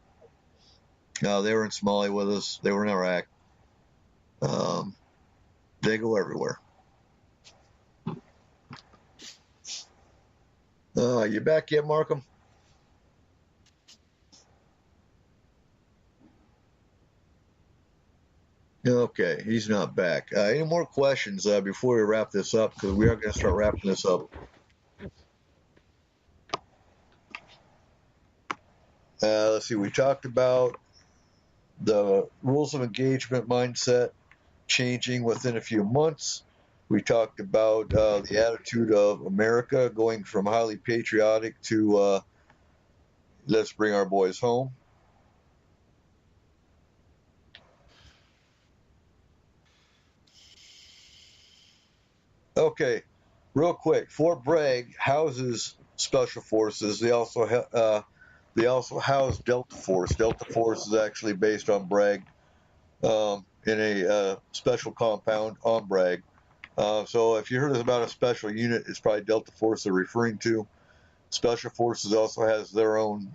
They were in Somalia with us. They were in Iraq. They go everywhere. You back yet, Markham? Okay, he's not back. Any more questions before we wrap this up? Because we are going to start wrapping this up. Let's see. We talked about the rules of engagement mindset changing within a few months. We talked about the attitude of America going from highly patriotic to let's bring our boys home. Okay, real quick. Fort Bragg houses special forces. They also They also house Delta Force. Delta Force is actually based on Bragg in a special compound on Bragg. So if you heard about a special unit, it's probably Delta Force they're referring to. Special Forces also has their own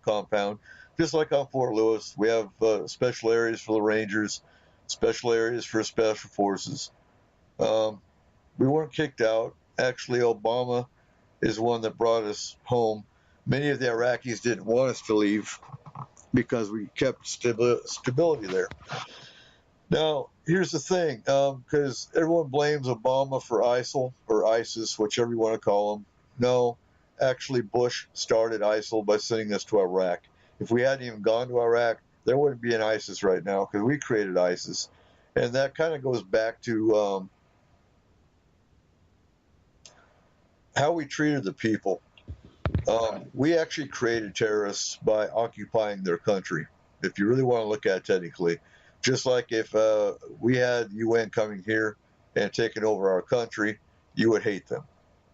compound. Just like on Fort Lewis, we have special areas for the Rangers, special areas for Special Forces. We weren't kicked out. Actually, Obama is one that brought us home. Many of the Iraqis didn't want us to leave because we kept stability there. Now, here's the thing, because everyone blames Obama for ISIL or ISIS, whichever you want to call them. No, actually, Bush started ISIL by sending us to Iraq. If we hadn't even gone to Iraq, there wouldn't be an ISIS right now because we created ISIS. And that kind of goes back to how we treated the people. We actually created terrorists by occupying their country, if you really want to look at it technically. Just like if we had UN coming here and taking over our country, you would hate them.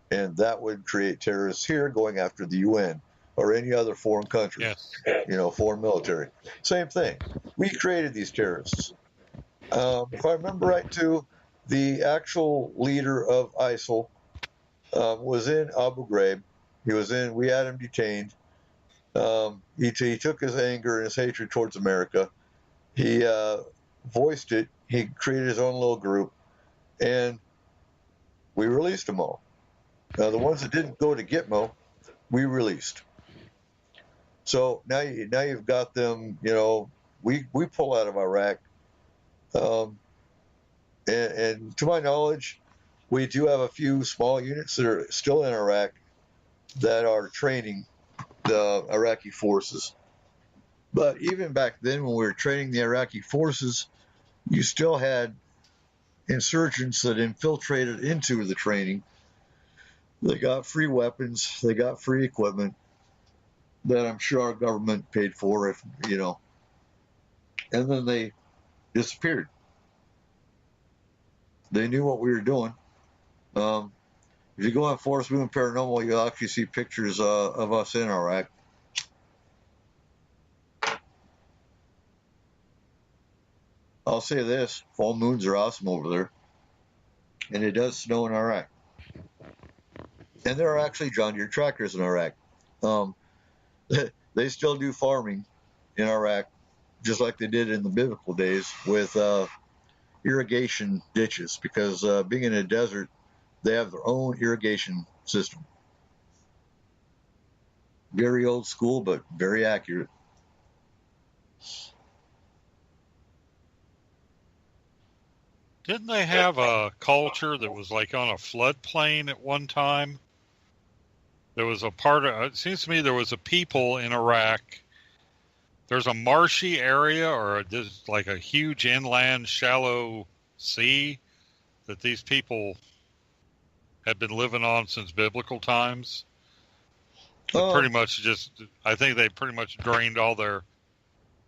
And that would create terrorists here going after the UN or any other foreign country, foreign military. Same thing. We created these terrorists. If I remember right, too, the actual leader of ISIL was in Abu Ghraib. We had him detained. He took his anger and his hatred towards America. He voiced it. He created his own little group, and we released them all. The ones that didn't go to Gitmo, we released. So now you've got them. We pull out of Iraq, and to my knowledge, we do have a few small units that are still in Iraq that are training the Iraqi forces. But even back then, when we were training the Iraqi forces, you still had insurgents that infiltrated into the training. They got free weapons, they got free equipment that I'm sure our government paid for, and then they disappeared. They knew what we were doing. If you go on Forest Moon Paranormal, you'll actually see pictures of us in Iraq. I'll say this, full moons are awesome over there. And it does snow in Iraq. And there are actually John Deere tractors in Iraq. They still do farming in Iraq, just like they did in the biblical days with irrigation ditches, because being in a desert, they have their own irrigation system. Very old school, but very accurate. Didn't they have a culture that was like on a floodplain at one time? There was a part of it seems to me there was a people in Iraq. There's a marshy area or just like a huge inland shallow sea that these people had been living on since biblical times. Pretty much I think they pretty much drained all the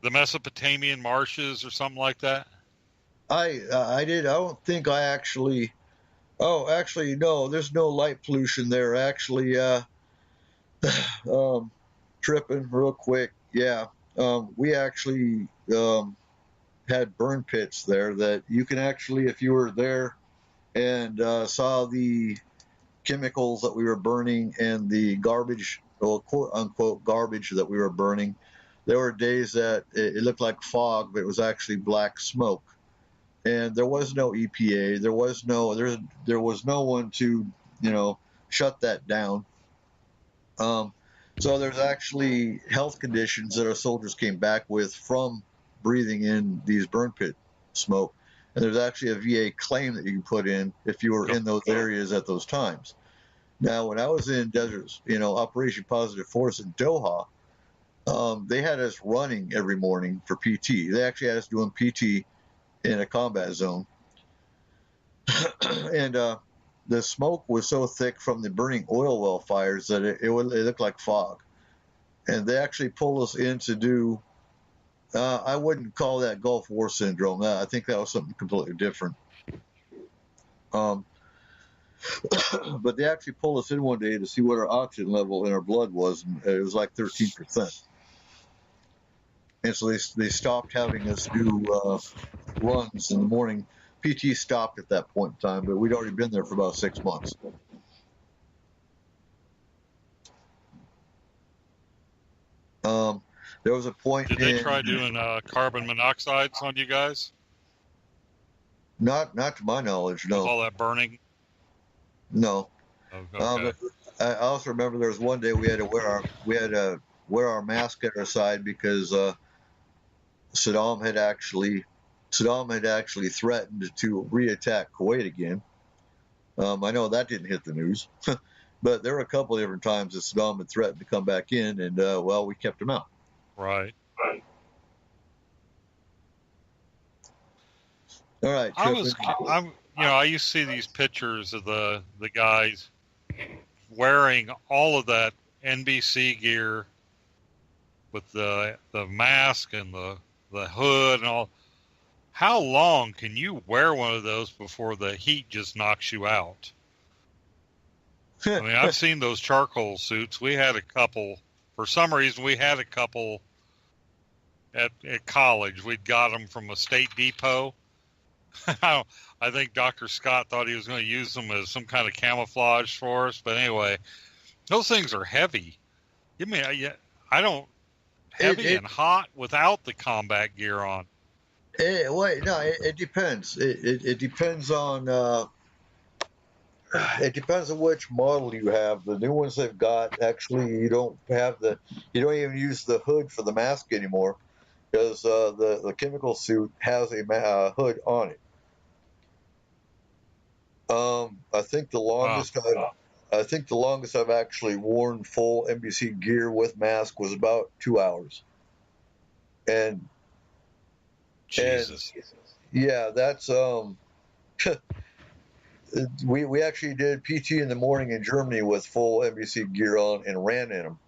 Mesopotamian marshes or something like that. I did. I don't think I actually. Oh, actually, no. There's no light pollution there. Actually, tripping real quick. Yeah, we actually had burn pits there that you can actually, if you were there and saw the chemicals that we were burning and the garbage, or quote unquote garbage that we were burning, there were days that it looked like fog, but it was actually black smoke. And there was no EPA. There was no one to, shut that down. So there's actually health conditions that our soldiers came back with from breathing in these burn pit smoke. And there's actually a VA claim that you can put in if you were in those areas at those times. Now, when I was in Desert, Operation Positive Force in Doha, they had us running every morning for PT. They actually had us doing PT in a combat zone. And the smoke was so thick from the burning oil well fires that it looked like fog. And they actually pulled us in to do, I wouldn't call that Gulf War syndrome. I think that was something completely different. But they actually pulled us in one day to see what our oxygen level in our blood was, and it was like 13%. And so they stopped having us do runs in the morning. PT stopped at that point in time, but we'd already been there for about 6 months. There was a point. Did they try doing carbon monoxides on you guys? Not to my knowledge, no. With all that burning? No. Okay. I also remember there was one day we had to wear our mask at our side because Saddam had actually threatened to reattack Kuwait again. I know that didn't hit the news, but there were a couple of different times that Saddam had threatened to come back in, and well, we kept him out. Right. All right. I used to see these pictures of the guys wearing all of that NBC gear with the mask and the hood and all. How long can you wear one of those before the heat just knocks you out? I mean, I've seen those charcoal suits. We had a couple. For some reason, we had a couple at college. We'd got them from a State Depot. I think Dr. Scott thought he was going to use them as some kind of camouflage for us. But anyway, those things are heavy. Heavy and hot without the combat gear on. It depends. It depends on which model you have. The new ones they've got, actually, you don't even use the hood for the mask anymore, because the chemical suit has a hood on it. I think the longest I've actually worn full NBC gear with mask was about 2 hours. And Jesus. Yeah, that's we actually did PT in the morning in Germany with full NBC gear on and ran in them.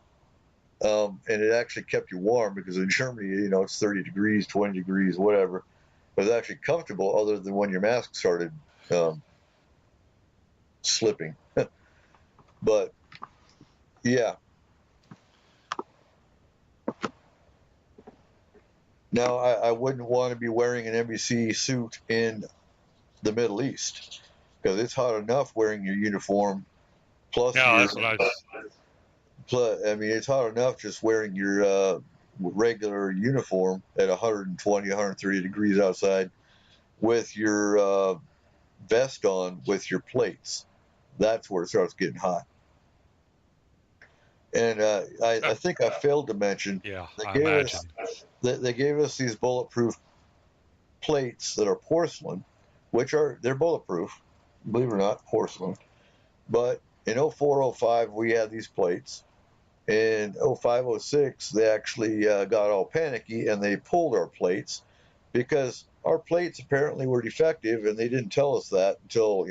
And it actually kept you warm, because in Germany, it's 30 degrees, 20 degrees, whatever. It was actually comfortable, other than when your mask started slipping. But yeah. Now, I wouldn't want to be wearing an NBC suit in the Middle East, because it's hot enough wearing your uniform. Plus, it's hot enough just wearing your regular uniform at 120, 130 degrees outside with your vest on with your plates. That's where it starts getting hot. And I think I failed to mention, they gave us these bulletproof plates that are porcelain, they're bulletproof, believe it or not, porcelain. But in 04-05, we had these plates. In 05-06, they actually got all panicky, and they pulled our plates, because our plates apparently were defective, and they didn't tell us that until,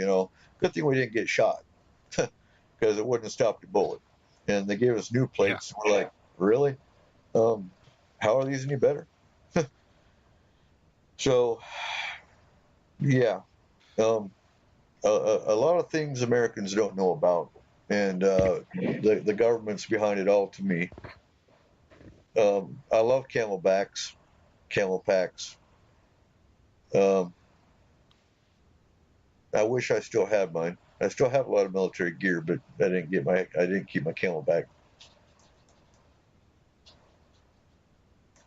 good thing we didn't get shot, because it wouldn't have stopped the bullet. And they gave us new plates. Yeah. We're like, really? How are these any better? So, yeah. A lot of things Americans don't know about, and the government's behind it all, to me. I love camel packs. I wish I still had mine. I still have a lot of military gear, but I didn't keep my Camelback.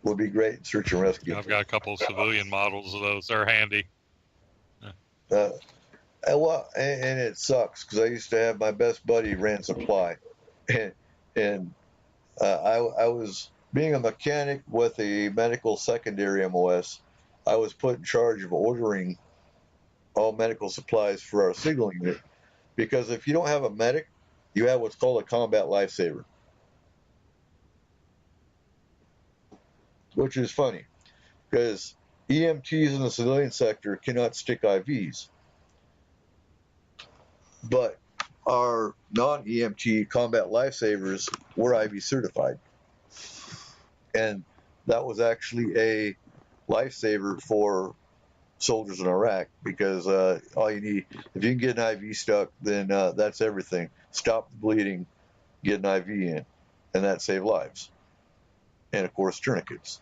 Would be great in search and rescue. I've got a couple of civilian models of those. They're handy. And it sucks, because I used to have my best buddy ran supply, and I was, being a mechanic with a medical secondary MOS, I was put in charge of ordering all medical supplies for our signal unit, because if you don't have a medic, you have what's called a combat lifesaver, which is funny, because EMTs in the civilian sector cannot stick IVs, but our non-EMT combat lifesavers were IV certified, and that was actually a lifesaver for soldiers in Iraq, because all you need, if you can get an IV stuck, then that's everything. Stop the bleeding, get an IV in, and that saved lives. And of course, tourniquets.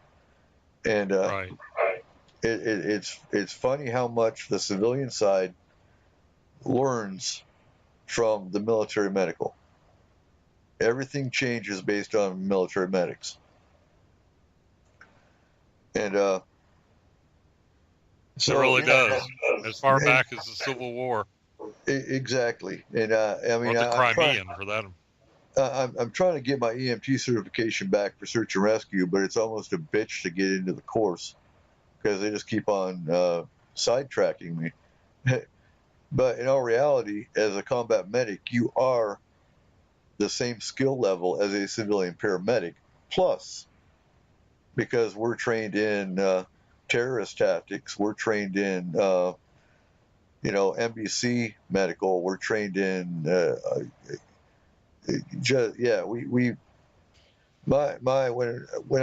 And Right. it's funny how much the civilian side learns from the military medical. Everything changes based on military medics. And It really does. As far back as the Civil War. Exactly. And I mean, Or the Crimean, for that. I'm trying to get my EMT certification back for search and rescue, but it's almost a bitch to get into the course because they just keep on sidetracking me. But in all reality, as a combat medic, you are the same skill level as a civilian paramedic, plus, because we're trained in terrorist tactics, we're trained in NBC medical, we're trained in when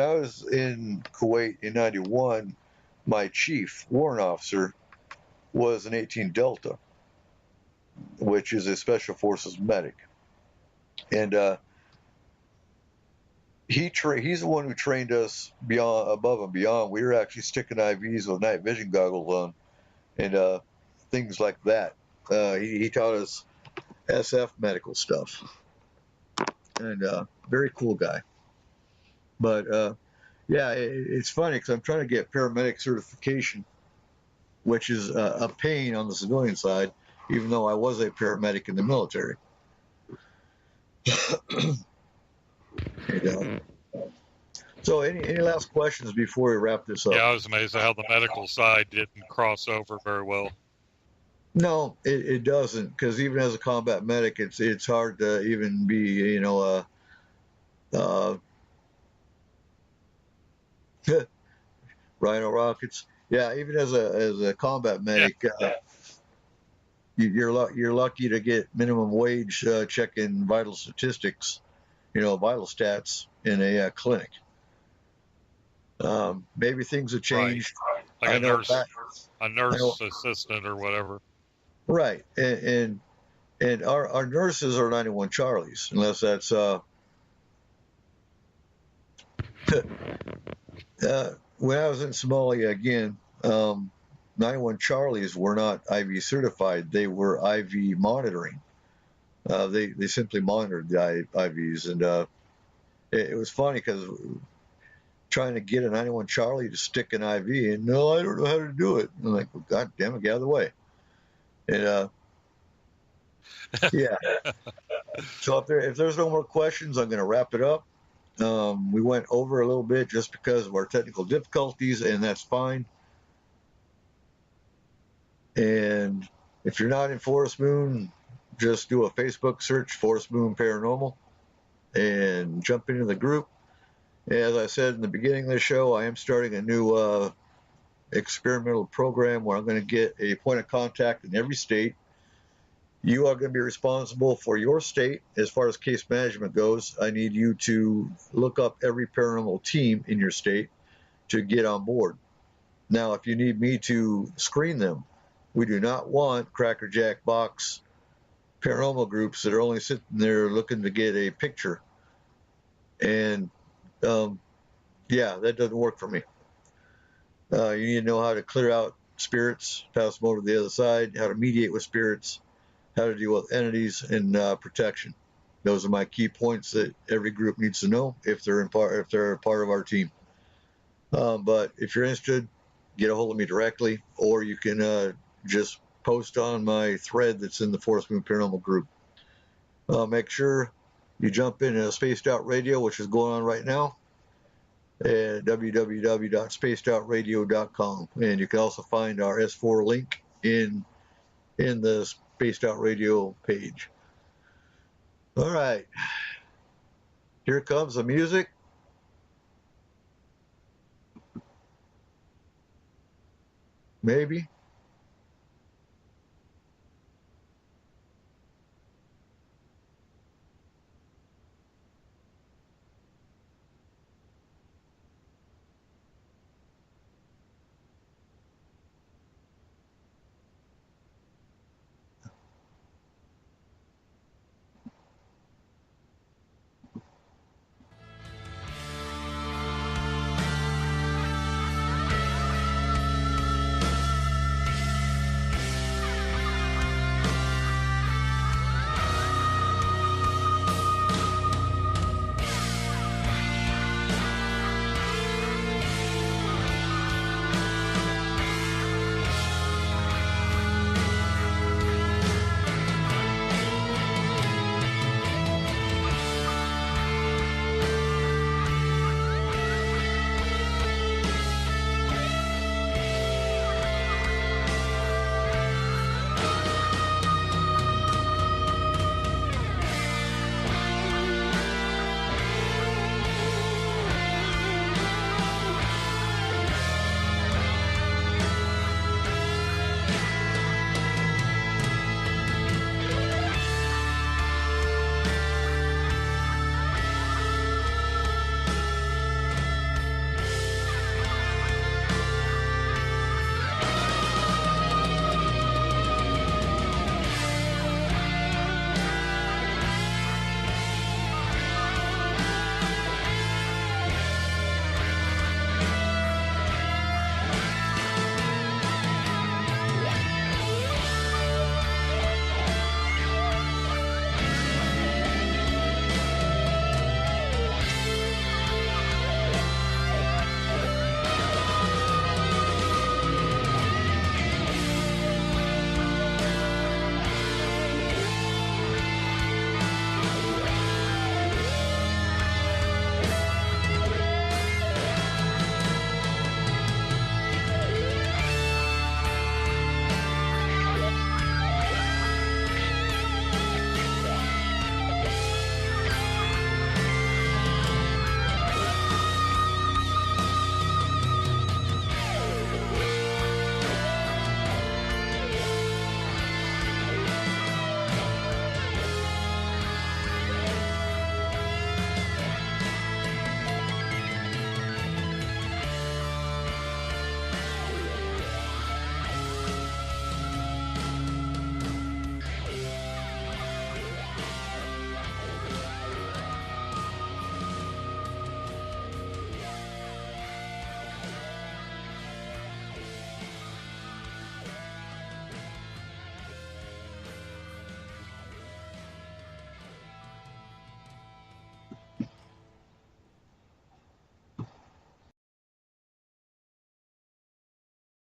I was in Kuwait in '91, my chief warrant officer was an 18 Delta, which is a special forces medic, and he's the one who trained us above and beyond. We were actually sticking IVs with night vision goggles on, and things like that. He taught us SF medical stuff, and very cool guy. But it's funny because I'm trying to get paramedic certification, which is a pain on the civilian side, even though I was a paramedic in the military. So any last questions before we wrap this up? Yeah, I was amazed at how the medical side didn't cross over very well. No, it doesn't, because even as a combat medic, it's hard to even be, Rhino Rockets. Yeah, even as a combat medic, you're lucky to get minimum wage checking vital statistics, vital stats in a clinic. Maybe things have changed. Right. Like a nurse assistant or whatever. Right, and our nurses are 91 Charlies, unless that's when I was in Somalia again. 91 Charlies were not IV certified; they were IV monitoring. They simply monitored the IVs, and it was funny because trying to get a 91 Charlie to stick an IV, and no, I don't know how to do it. I'm like, well, God damn it, get out of the way. And yeah. So if there's no more questions, I'm going to wrap it up. We went over a little bit just because of our technical difficulties, and that's fine. And if you're not in Forest Moon, just do a Facebook search, Forest Moon Paranormal, and jump into the group. As I said in the beginning of the show, I am starting a new experimental program where I'm going to get a point of contact in every state. You are going to be responsible for your state as far as case management goes. I need you to look up every paranormal team in your state to get on board. Now, if you need me to screen them, we do not want crackerjack box paranormal groups that are only sitting there looking to get a picture. And that doesn't work for me. You need to know how to clear out spirits, pass them over to the other side, how to mediate with spirits, how to deal with entities, and protection. Those are my key points that every group needs to know if they're a part of our team. But if you're interested, get a hold of me directly, or you can just post on my thread that's in the Forest Moon Paranormal group. Make sure you jump in Spaced Out Radio, which is going on right now, at www.spacedoutradio.com, and you can also find our S4 link in the Spaced Out Radio page. All right, here comes the music. Maybe.